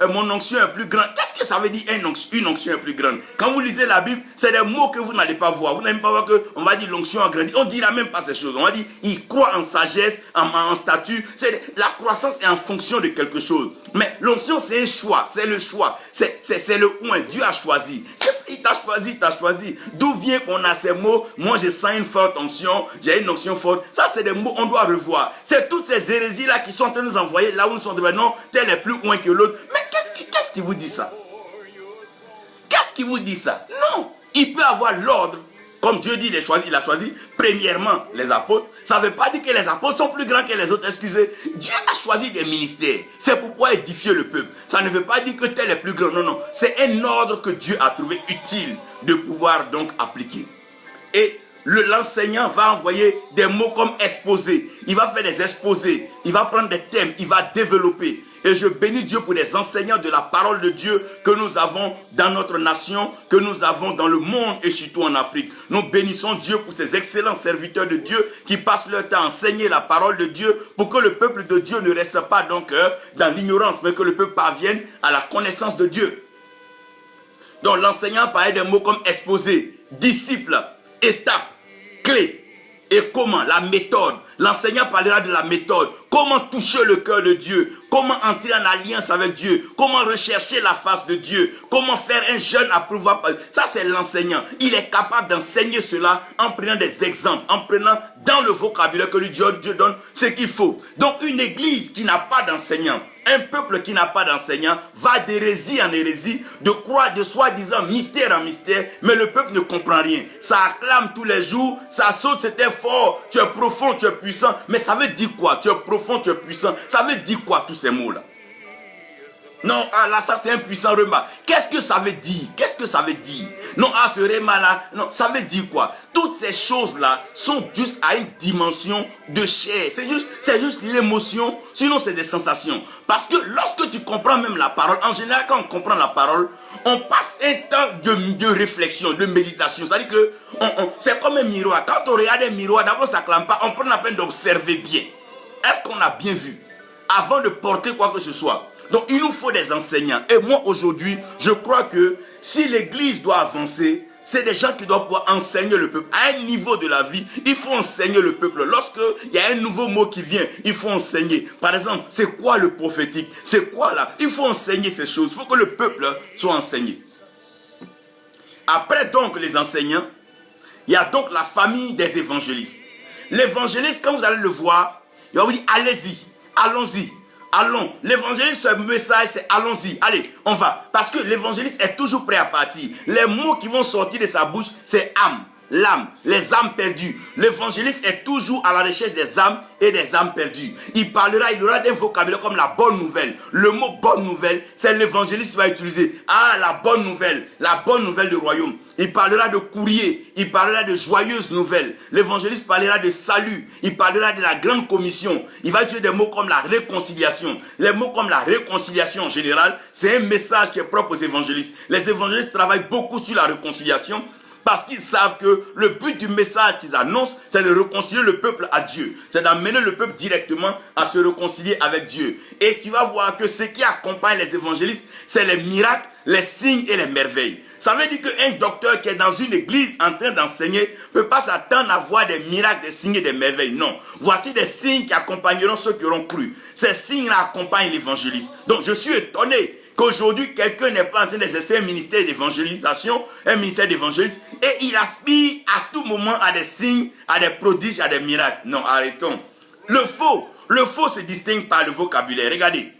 mon onction est plus grande. Qu'est-ce que ça veut dire une onction est plus grande? Quand vous lisez la Bible, c'est des mots que vous n'allez pas voir. Vous n'allez pas voir qu'on va dire l'onction a grandi. On ne dira même pas ces choses. On va dire, il croit en sagesse, en statut. La croissance est en fonction de quelque chose. Mais l'onction, c'est un choix. C'est le choix. C'est le point. Dieu a choisi. Il t'a choisi, il t'a choisi. D'où vient qu'on a ces mots? Moi, je sens une forte onction. J'ai une onction forte. Ça, c'est des mots qu'on doit revoir. C'est toutes ces hérésies-là qui sont en train de nous envoyer là où nous sommes. Non, tel est plus loin que l'autre. Mais qu'est-ce qui vous dit ça? Qu'est-ce qui vous dit ça? Non. Il peut avoir l'ordre. Comme Dieu dit, il a choisi premièrement les apôtres. Ça ne veut pas dire que les apôtres sont plus grands que les autres, excusez. Dieu a choisi des ministères. C'est pour pouvoir édifier le peuple. Ça ne veut pas dire que tel est plus grand. Non, non. C'est un ordre que Dieu a trouvé utile de pouvoir donc appliquer. Et l'enseignant va envoyer des mots comme exposé. Il va faire des exposés. Il va prendre des thèmes. Il va développer. Et je bénis Dieu pour les enseignants de la parole de Dieu que nous avons dans notre nation, que nous avons dans le monde et surtout en Afrique. Nous bénissons Dieu pour ces excellents serviteurs de Dieu qui passent leur temps à enseigner la parole de Dieu pour que le peuple de Dieu ne reste pas donc dans l'ignorance, mais que le peuple parvienne à la connaissance de Dieu. Donc l'enseignant parlait des mots comme exposé, disciple, étape, clé. Et comment? La méthode. L'enseignant parlera de la méthode. Comment toucher le cœur de Dieu? Comment entrer en alliance avec Dieu? Comment rechercher la face de Dieu? Comment faire un jeûne à pouvoir... Ça, c'est l'enseignant. Il est capable d'enseigner cela en prenant des exemples, en prenant dans le vocabulaire que Dieu donne ce qu'il faut. Donc, une église qui n'a pas d'enseignant, un peuple qui n'a pas d'enseignant va d'hérésie en hérésie, de croire de soi-disant mystère en mystère, mais le peuple ne comprend rien. Ça acclame tous les jours, ça saute, c'était fort, tu es profond, tu es puissant. Mais ça veut dire quoi? Tu es profond, tu es puissant. Ça veut dire quoi tous ces mots-là? Non, ah là, ça c'est un puissant rema. Qu'est-ce que ça veut dire? Qu'est-ce que ça veut dire? Non, ah, ce rema-là, non, ça veut dire quoi? Toutes ces choses-là sont juste à une dimension de chair. C'est juste l'émotion, sinon c'est des sensations. Parce que lorsque tu comprends même la parole, en général, quand on comprend la parole, on passe un temps de réflexion, de méditation. C'est-à-dire que c'est comme un miroir. Quand on regarde un miroir, d'abord ça ne clame pas, on prend la peine d'observer bien. Est-ce qu'on a bien vu? Avant de porter quoi que ce soit. Donc, il nous faut des enseignants. Et moi, aujourd'hui, je crois que si l'Église doit avancer, c'est des gens qui doivent pouvoir enseigner le peuple. À un niveau de la vie, il faut enseigner le peuple. Lorsqu'il y a un nouveau mot qui vient, il faut enseigner. Par exemple, c'est quoi le prophétique? C'est quoi là? Il faut enseigner ces choses. Il faut que le peuple soit enseigné. Après donc les enseignants, il y a donc la famille des évangélistes. L'évangéliste, quand vous allez le voir, il va vous dire, allez-y, allons-y. Allons, l'évangéliste, ce message, c'est allons-y, allez, on va. Parce que l'évangéliste est toujours prêt à partir. Les mots qui vont sortir de sa bouche, c'est âme, l'âme, les âmes perdues. L'évangéliste est toujours à la recherche des âmes et des âmes perdues. Il aura d'un vocabulaire comme la bonne nouvelle. Le mot bonne nouvelle, c'est l'évangéliste qui va utiliser. Ah, la bonne nouvelle du royaume. Il parlera de courrier, il parlera de joyeuses nouvelles. L'évangéliste parlera de salut, il parlera de la grande commission. Il va utiliser des mots comme la réconciliation. Les mots comme la réconciliation en général, c'est un message qui est propre aux évangélistes. Les évangélistes travaillent beaucoup sur la réconciliation parce qu'ils savent que le but du message qu'ils annoncent, c'est de réconcilier le peuple à Dieu. C'est d'amener le peuple directement à se réconcilier avec Dieu. Et tu vas voir que ce qui accompagne les évangélistes, c'est les miracles, les signes et les merveilles. Ça veut dire qu'un docteur qui est dans une église en train d'enseigner ne peut pas s'attendre à voir des miracles, des signes et des merveilles. Non. Voici des signes qui accompagneront ceux qui auront cru. Ces signes-là accompagnent l'évangéliste. Donc je suis étonné qu'aujourd'hui quelqu'un n'est pas en train d'exercer un ministère d'évangélisation, un ministère d'évangélisme, et il aspire à tout moment à des signes, à des prodiges, à des miracles. Non, arrêtons. Le faux se distingue par le vocabulaire. Regardez.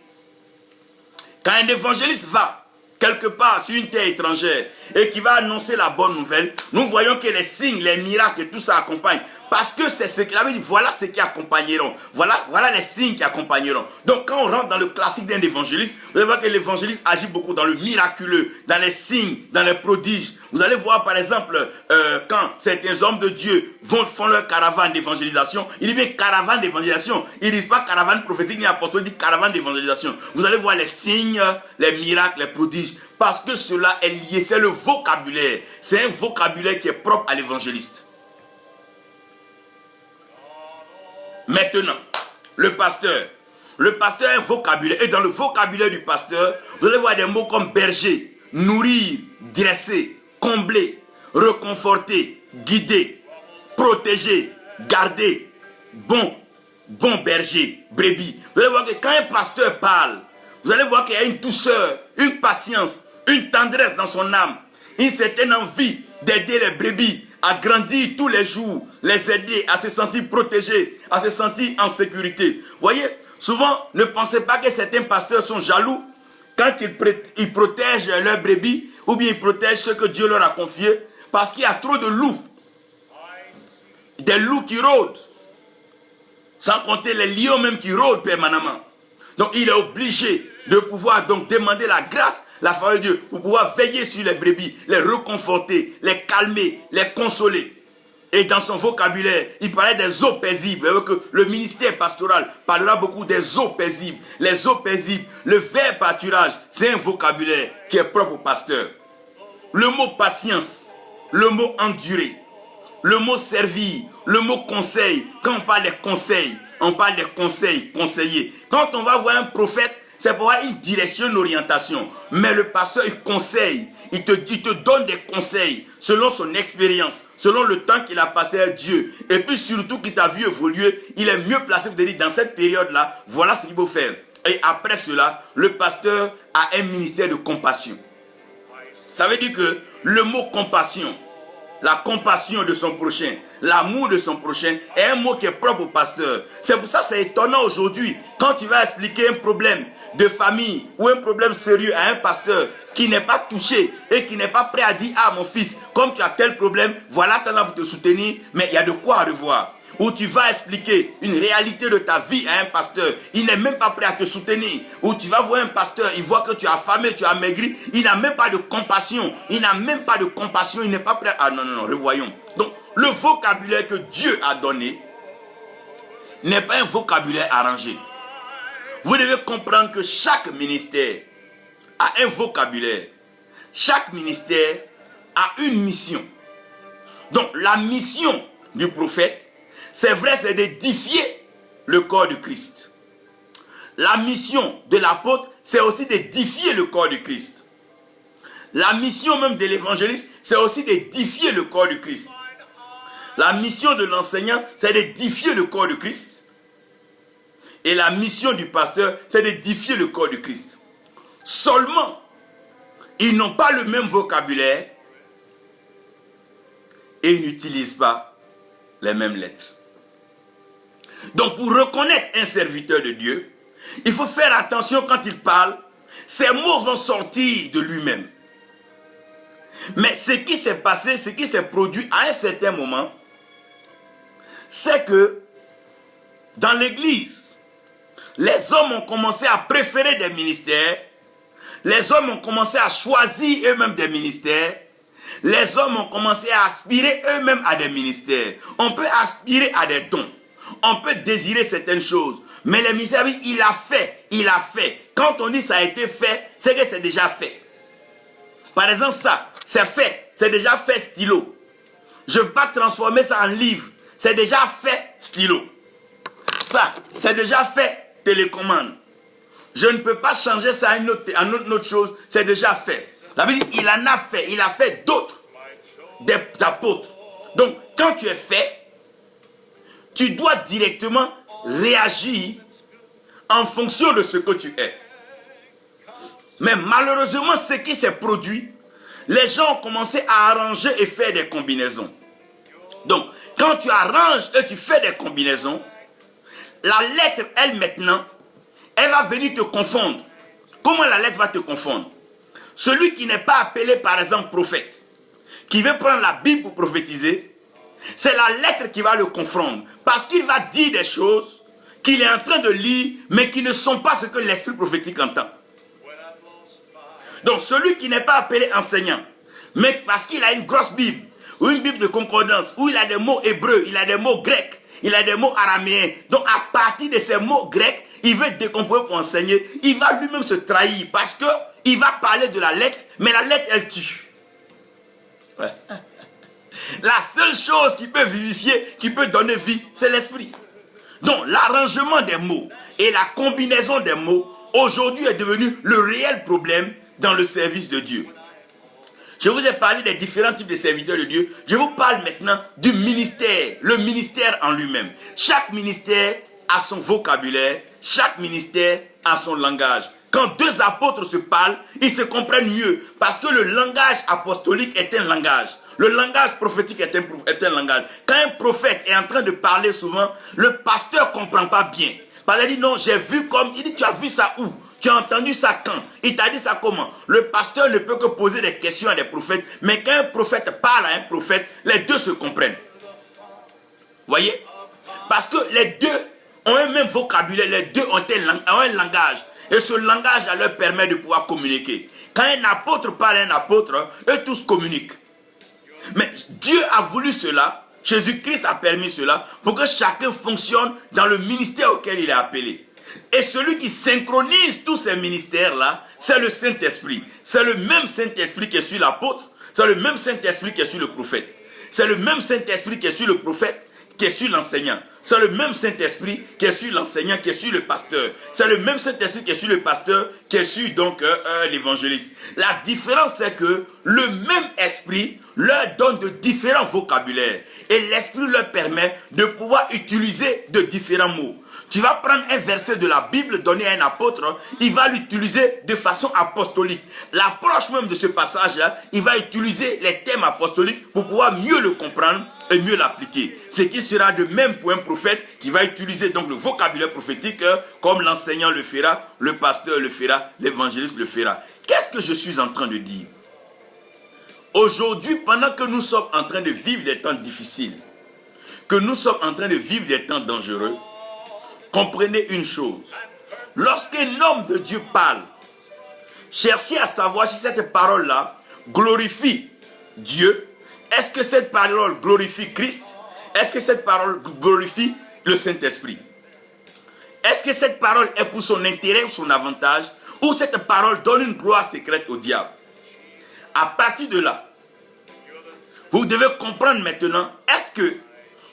Quand un évangéliste va quelque part sur une terre étrangère et qui va annoncer la bonne nouvelle, nous voyons que les signes, les miracles et tout ça accompagne. Parce que c'est ce qu'il avait dit, voilà ce qui accompagneront. Voilà les signes qui accompagneront. Donc quand on rentre dans le classique d'un évangéliste, vous allez voir que l'évangéliste agit beaucoup dans le miraculeux, dans les signes, dans les prodiges. Vous allez voir par exemple, quand certains hommes de Dieu font leur caravane d'évangélisation, il dit bien caravane d'évangélisation. Ils ne disent pas caravane prophétique ni apostolique, il dit caravane d'évangélisation. Vous allez voir les signes, les miracles, les prodiges. Parce que cela est lié, c'est le vocabulaire. C'est un vocabulaire qui est propre à l'évangéliste. Maintenant, le pasteur a un vocabulaire. Et dans le vocabulaire du pasteur, vous allez voir des mots comme berger, nourrir, dresser, combler, reconforter, guider, protéger, garder, bon berger, brebis. Vous allez voir que quand un pasteur parle, vous allez voir qu'il y a une douceur, une patience, une tendresse dans son âme, une certaine envie d'aider les brebis à grandir tous les jours, les aider à se sentir protégés, à se sentir en sécurité. Vous voyez, souvent, ne pensez pas que certains pasteurs sont jaloux quand ils protègent leurs brebis ou bien ils protègent ce que Dieu leur a confié parce qu'il y a trop de loups. Des loups qui rôdent, sans compter les lions même qui rôdent permanemment. Donc, il est obligé de pouvoir donc demander la grâce, la faveur de Dieu, pour pouvoir veiller sur les brebis, les reconforter, les calmer, les consoler. Et dans son vocabulaire, il parlait des eaux paisibles. Vous voyez que le ministère pastoral parlera beaucoup des eaux paisibles. Les eaux paisibles, le verbe pâturage, c'est un vocabulaire qui est propre au pasteur. Le mot patience, le mot endurer, le mot servir, le mot conseil. Quand on parle des conseils, on parle des conseils, conseiller. Quand on va voir un prophète, c'est pour avoir une direction, une orientation. Mais le pasteur, il conseille. Il te donne des conseils selon son expérience, selon le temps qu'il a passé à Dieu. Et puis surtout qu'il t'a vu évoluer, il est mieux placé pour te dire, dans cette période-là, voilà ce qu'il faut faire. Et après cela, le pasteur a un ministère de compassion. Ça veut dire que le mot compassion, la compassion de son prochain, l'amour de son prochain est un mot qui est propre au pasteur. C'est pour ça que c'est étonnant aujourd'hui quand tu vas expliquer un problème de famille ou un problème sérieux à un pasteur qui n'est pas touché et qui n'est pas prêt à dire « Ah mon fils, comme tu as tel problème, voilà ton pour te soutenir, mais il y a de quoi revoir. » Ou tu vas expliquer une réalité de ta vie à un pasteur, il n'est même pas prêt à te soutenir. Ou tu vas voir un pasteur, il voit que tu as affamé, tu as maigri, il n'a même pas de compassion. Il n'a même pas de compassion, il n'est pas prêt à... Non, revoyons. Donc, le vocabulaire que Dieu a donné n'est pas un vocabulaire arrangé. Vous devez comprendre que chaque ministère a un vocabulaire. Chaque ministère a une mission. Donc, la mission du prophète, c'est vrai, c'est d'édifier le corps de Christ. La mission de l'apôtre, c'est aussi d'édifier le corps de Christ. La mission même de l'évangéliste, c'est aussi d'édifier le corps de Christ. La mission de l'enseignant, c'est d'édifier le corps de Christ. Et la mission du pasteur, c'est d'édifier le corps de Christ. Seulement, ils n'ont pas le même vocabulaire et ils n'utilisent pas les mêmes lettres. Donc, pour reconnaître un serviteur de Dieu, il faut faire attention quand il parle. Ces mots vont sortir de lui-même. Mais ce qui s'est passé, ce qui s'est produit à un certain moment, c'est que dans l'église, les hommes ont commencé à préférer des ministères. Les hommes ont commencé à choisir eux-mêmes des ministères. Les hommes ont commencé à aspirer eux-mêmes à des ministères. On peut aspirer à des dons. On peut désirer certaines choses. Mais le ministère, il a fait. Quand on dit ça a été fait, c'est que c'est déjà fait. Par exemple, ça, c'est fait. C'est déjà fait stylo. Je ne peux pas transformer ça en livre. C'est déjà fait stylo. Ça, c'est déjà fait télécommande. Je ne peux pas changer ça à une autre chose. C'est déjà fait. La Bible dit, il en a fait. Il a fait d'autres. Des apôtres. Donc, quand tu es fait, tu dois directement réagir en fonction de ce que tu es. Mais malheureusement, ce qui s'est produit, les gens ont commencé à arranger et faire des combinaisons. Donc, quand tu arranges et tu fais des combinaisons, la lettre, elle maintenant, elle va venir te confondre. Comment la lettre va te confondre? Celui qui n'est pas appelé par exemple prophète, qui veut prendre la Bible pour prophétiser, C'est la lettre qui va le confondre. Parce qu'il va dire des choses qu'il est en train de lire, mais qui ne sont pas ce que l'esprit prophétique entend. Donc celui qui n'est pas appelé enseignant, mais parce qu'il a une grosse Bible, ou une Bible de concordance, où il a des mots hébreux, il a des mots grecs, il a des mots araméens. Donc à partir de ces mots grecs, il veut décomposer pour enseigner. Il va lui-même se trahir parce qu'il va parler de la lettre, mais la lettre, elle tue. Ouais. La seule chose qui peut vivifier, qui peut donner vie, c'est l'esprit. Donc l'arrangement des mots et la combinaison des mots, aujourd'hui est devenu le réel problème dans le service de Dieu. Je vous ai parlé des différents types de serviteurs de Dieu. Je vous parle maintenant du ministère, le ministère en lui-même. Chaque ministère a son vocabulaire, chaque ministère a son langage. Quand deux apôtres se parlent, ils se comprennent mieux parce que le langage apostolique est un langage. Le langage prophétique est un langage. Quand un prophète est en train de parler souvent, le pasteur ne comprend pas bien. Parce qu'il dit non, j'ai vu comme, il dit tu as vu ça où? Tu as entendu ça quand? Il t'a dit ça comment? Le pasteur ne peut que poser des questions à des prophètes, mais quand un prophète parle à un prophète, les deux se comprennent. Voyez? Parce que les deux ont un même vocabulaire, les deux ont un langage. Et ce langage leur permet de pouvoir communiquer. Quand un apôtre parle à un apôtre, eux tous communiquent. Mais Dieu a voulu cela, Jésus-Christ a permis cela, pour que chacun fonctionne dans le ministère auquel il est appelé. Et celui qui synchronise tous ces ministères-là, c'est le Saint-Esprit. C'est le même Saint-Esprit qui est sur l'apôtre, c'est le même Saint-Esprit qui est sur le prophète. C'est le même Saint-Esprit qui est sur le prophète, qui est sur l'enseignant. C'est le même Saint-Esprit qui est sur l'enseignant, qui est sur le pasteur. C'est le même Saint-Esprit qui est sur le pasteur, qui est sur donc l'évangéliste. La différence, c'est que le même esprit leur donne de différents vocabulaires. Et l'esprit leur permet de pouvoir utiliser de différents mots. Tu vas prendre un verset de la Bible donné à un apôtre, il va l'utiliser de façon apostolique. L'approche même de ce passage-là, il va utiliser les thèmes apostoliques pour pouvoir mieux le comprendre et mieux l'appliquer. Ce qui sera de même pour un prophète qui va utiliser donc le vocabulaire prophétique comme l'enseignant le fera, le pasteur le fera, l'évangéliste le fera. Qu'est-ce que je suis en train de dire? Aujourd'hui, pendant que nous sommes en train de vivre des temps difficiles, que nous sommes en train de vivre des temps dangereux, comprenez une chose. Lorsqu'un homme de Dieu parle, cherchez à savoir si cette parole-là glorifie Dieu. Est-ce que cette parole glorifie Christ? Est-ce que cette parole glorifie le Saint-Esprit? Est-ce que cette parole est pour son intérêt ou son avantage? Ou cette parole donne une gloire secrète au diable? À partir de là, vous devez comprendre maintenant, est-ce que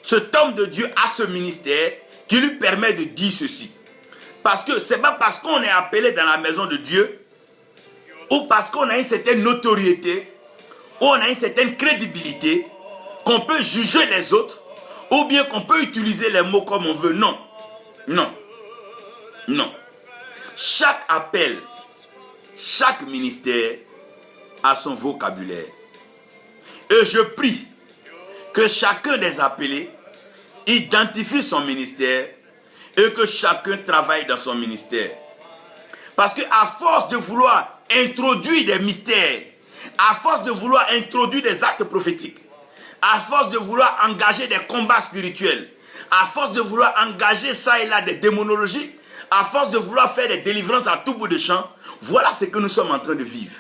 cet homme de Dieu a ce ministère qui lui permet de dire ceci? Parce que ce n'est pas parce qu'on est appelé dans la maison de Dieu, ou parce qu'on a une certaine notoriété, ou on a une certaine crédibilité, qu'on peut juger les autres, ou bien qu'on peut utiliser les mots comme on veut. Non, non, non. Chaque appel, chaque ministère a son vocabulaire. Et je prie que chacun des appelés identifie son ministère et que chacun travaille dans son ministère. Parce qu'à force de vouloir introduire des mystères, à force de vouloir introduire des actes prophétiques, à force de vouloir engager des combats spirituels, à force de vouloir engager ça et là des démonologies, à force de vouloir faire des délivrances à tout bout de champ, voilà ce que nous sommes en train de vivre.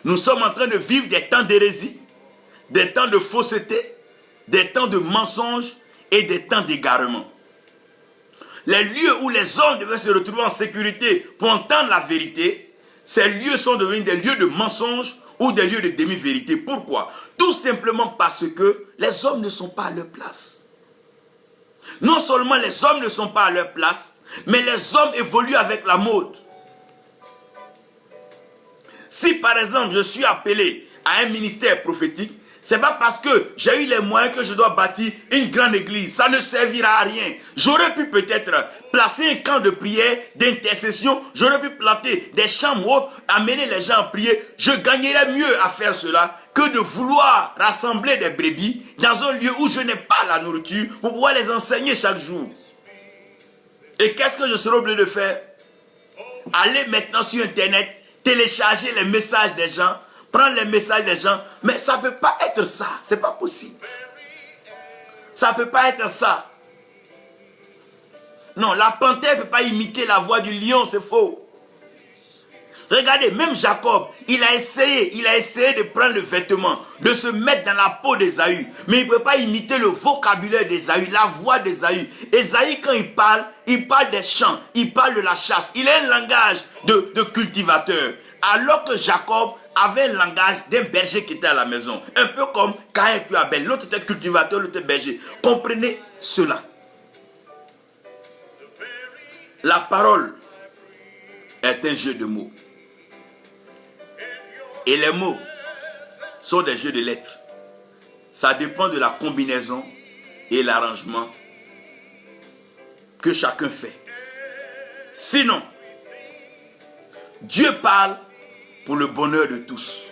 Nous sommes en train de vivre des temps d'hérésie, des temps de fausseté, des temps de mensonges et des temps d'égarement. Les lieux où les hommes devaient se retrouver en sécurité pour entendre la vérité, ces lieux sont devenus des lieux de mensonges ou des lieux de demi-vérité. Pourquoi? Tout simplement parce que les hommes ne sont pas à leur place. Non seulement les hommes ne sont pas à leur place, mais les hommes évoluent avec la mode. Si par exemple je suis appelé à un ministère prophétique, ce n'est pas parce que j'ai eu les moyens que je dois bâtir une grande église. Ça ne servira à rien. J'aurais pu peut-être placer un camp de prière, d'intercession. J'aurais pu planter des chambres hautes, amener les gens à prier. Je gagnerais mieux à faire cela que de vouloir rassembler des brebis dans un lieu où je n'ai pas la nourriture pour pouvoir les enseigner chaque jour. Et qu'est-ce que je serais obligé de faire? Aller maintenant sur Internet, télécharger les messages des gens, prendre les messages des gens, mais ça ne peut pas être ça, ce n'est pas possible. Ça ne peut pas être ça. Non, la panthère ne peut pas imiter la voix du lion, c'est faux. Regardez, même Jacob, il a essayé de prendre le vêtement, de se mettre dans la peau d'Ésaü. Mais il ne peut pas imiter le vocabulaire d'Ésaü, la voix d'Ésaü. Ésaü, quand il parle des champs, il parle de la chasse. Il a un langage de cultivateur. Alors que Jacob avait un langage d'un berger qui était à la maison. Un peu comme Caïn et puis Abel. L'autre était cultivateur, l'autre était berger. Comprenez cela. La parole est un jeu de mots. Et les mots sont des jeux de lettres. Ça dépend de la combinaison et l'arrangement que chacun fait. Sinon, Dieu parle pour le bonheur de tous.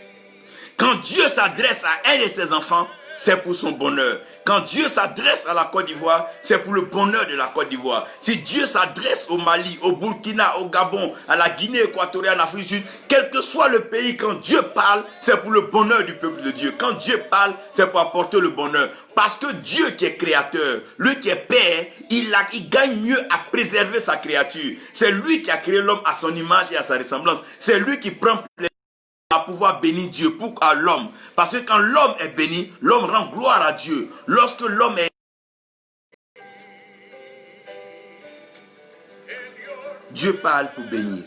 Quand Dieu s'adresse à un de ses enfants, c'est pour son bonheur. Quand Dieu s'adresse à la Côte d'Ivoire, c'est pour le bonheur de la Côte d'Ivoire. Si Dieu s'adresse au Mali, au Burkina, au Gabon, à la Guinée équatoriale, en Afrique du Sud, quel que soit le pays, quand Dieu parle, c'est pour le bonheur du peuple de Dieu. Quand Dieu parle, c'est pour apporter le bonheur. Parce que Dieu qui est créateur, lui qui est père, il gagne mieux à préserver sa créature. C'est lui qui a créé l'homme à son image et à sa ressemblance. C'est lui qui prend plaisir à pouvoir bénir Dieu pour l'homme. Parce que quand l'homme est béni, l'homme rend gloire à Dieu. Lorsque l'homme est... Dieu parle pour bénir,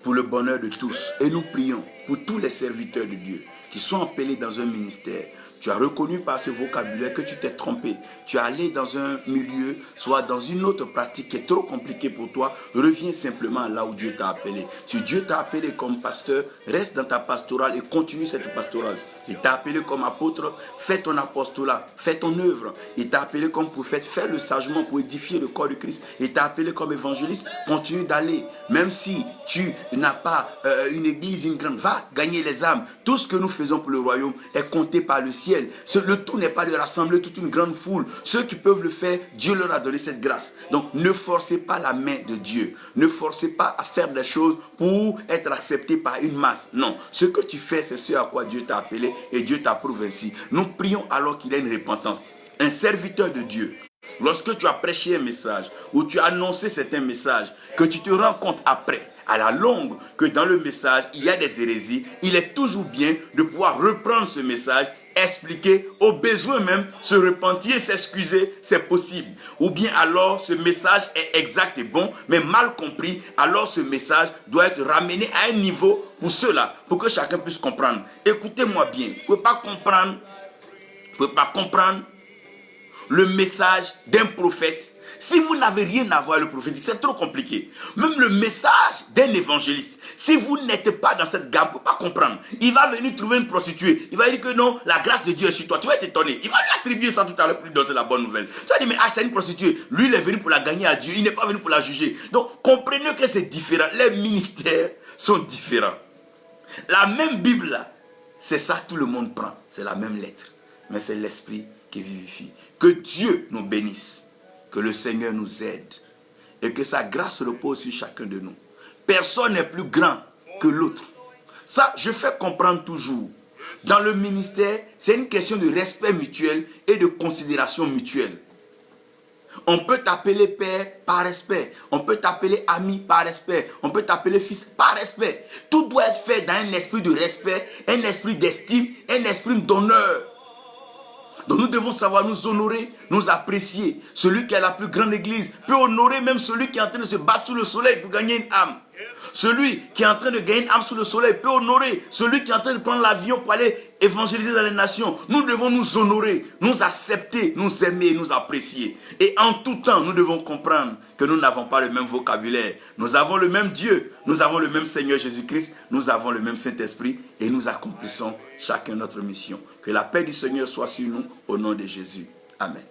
pour le bonheur de tous. Et nous prions pour tous les serviteurs de Dieu qui sont appelés dans un ministère. Tu as reconnu par ce vocabulaire que tu t'es trompé. Tu es allé dans un milieu, soit dans une autre pratique qui est trop compliquée pour toi. Reviens simplement là où Dieu t'a appelé. Si Dieu t'a appelé comme pasteur, reste dans ta pastorale et continue cette pastorale. Il t'a appelé comme apôtre, fais ton apostolat, fais ton œuvre. Il t'a appelé comme prophète, fais le sagement pour édifier le corps de Christ. Il t'a appelé comme évangéliste, continue d'aller. Même si tu n'as pas une église, une grande, va gagner les âmes. Tout ce que nous faisons pour le royaume est compté par le ciel. Le tout n'est pas de rassembler toute une grande foule. Ceux qui peuvent le faire, Dieu leur a donné cette grâce. Donc ne forcez pas la main de Dieu. Ne forcez pas à faire des choses pour être accepté par une masse. Non, ce que tu fais, c'est ce à quoi Dieu t'a appelé et Dieu t'approuve ainsi. Nous prions alors qu'il y a une repentance. Un serviteur de Dieu, lorsque tu as prêché un message ou tu as annoncé certains messages, que tu te rends compte après, à la longue, que dans le message, il y a des hérésies, il est toujours bien de pouvoir reprendre ce message, expliquer, au besoin même, se repentir, s'excuser, c'est possible. Ou bien alors, ce message est exact et bon, mais mal compris, alors ce message doit être ramené à un niveau pour cela, pour que chacun puisse comprendre. Écoutez-moi bien, vous ne pouvez pas comprendre le message d'un prophète. Si vous n'avez rien à voir avec le prophétique, c'est trop compliqué. Même le message d'un évangéliste, si vous n'êtes pas dans cette gamme, vous ne pouvez pas comprendre. Il va venir trouver une prostituée. Il va dire que non, la grâce de Dieu est sur toi. Tu vas t'étonner. Il va lui attribuer ça tout à l'heure pour lui donner la bonne nouvelle. Tu vas dire, mais c'est une prostituée. Lui, il est venu pour la gagner à Dieu. Il n'est pas venu pour la juger. Donc, comprenez que c'est différent. Les ministères sont différents. La même Bible, là, c'est ça, tout le monde prend. C'est la même lettre. Mais c'est l'esprit qui vivifie. Que Dieu nous bénisse. Que le Seigneur nous aide et que sa grâce repose sur chacun de nous. Personne n'est plus grand que l'autre. Ça, je fais comprendre toujours. Dans le ministère, c'est une question de respect mutuel et de considération mutuelle. On peut t'appeler père par respect. On peut t'appeler ami par respect. On peut t'appeler fils par respect. Tout doit être fait dans un esprit de respect, un esprit d'estime, un esprit d'honneur. Donc nous devons savoir nous honorer, nous apprécier. Celui qui a la plus grande église peut honorer même celui qui est en train de se battre sous le soleil pour gagner une âme. Celui qui est en train de gagner une âme sous le soleil peut honorer celui qui est en train de prendre l'avion pour aller évangéliser dans les nations. Nous devons nous honorer, nous accepter, nous aimer, nous apprécier. Et en tout temps, nous devons comprendre que nous n'avons pas le même vocabulaire. Nous avons le même Dieu, nous avons le même Seigneur Jésus-Christ, nous avons le même Saint-Esprit et nous accomplissons chacun notre mission. Que la paix du Seigneur soit sur nous au nom de Jésus. Amen.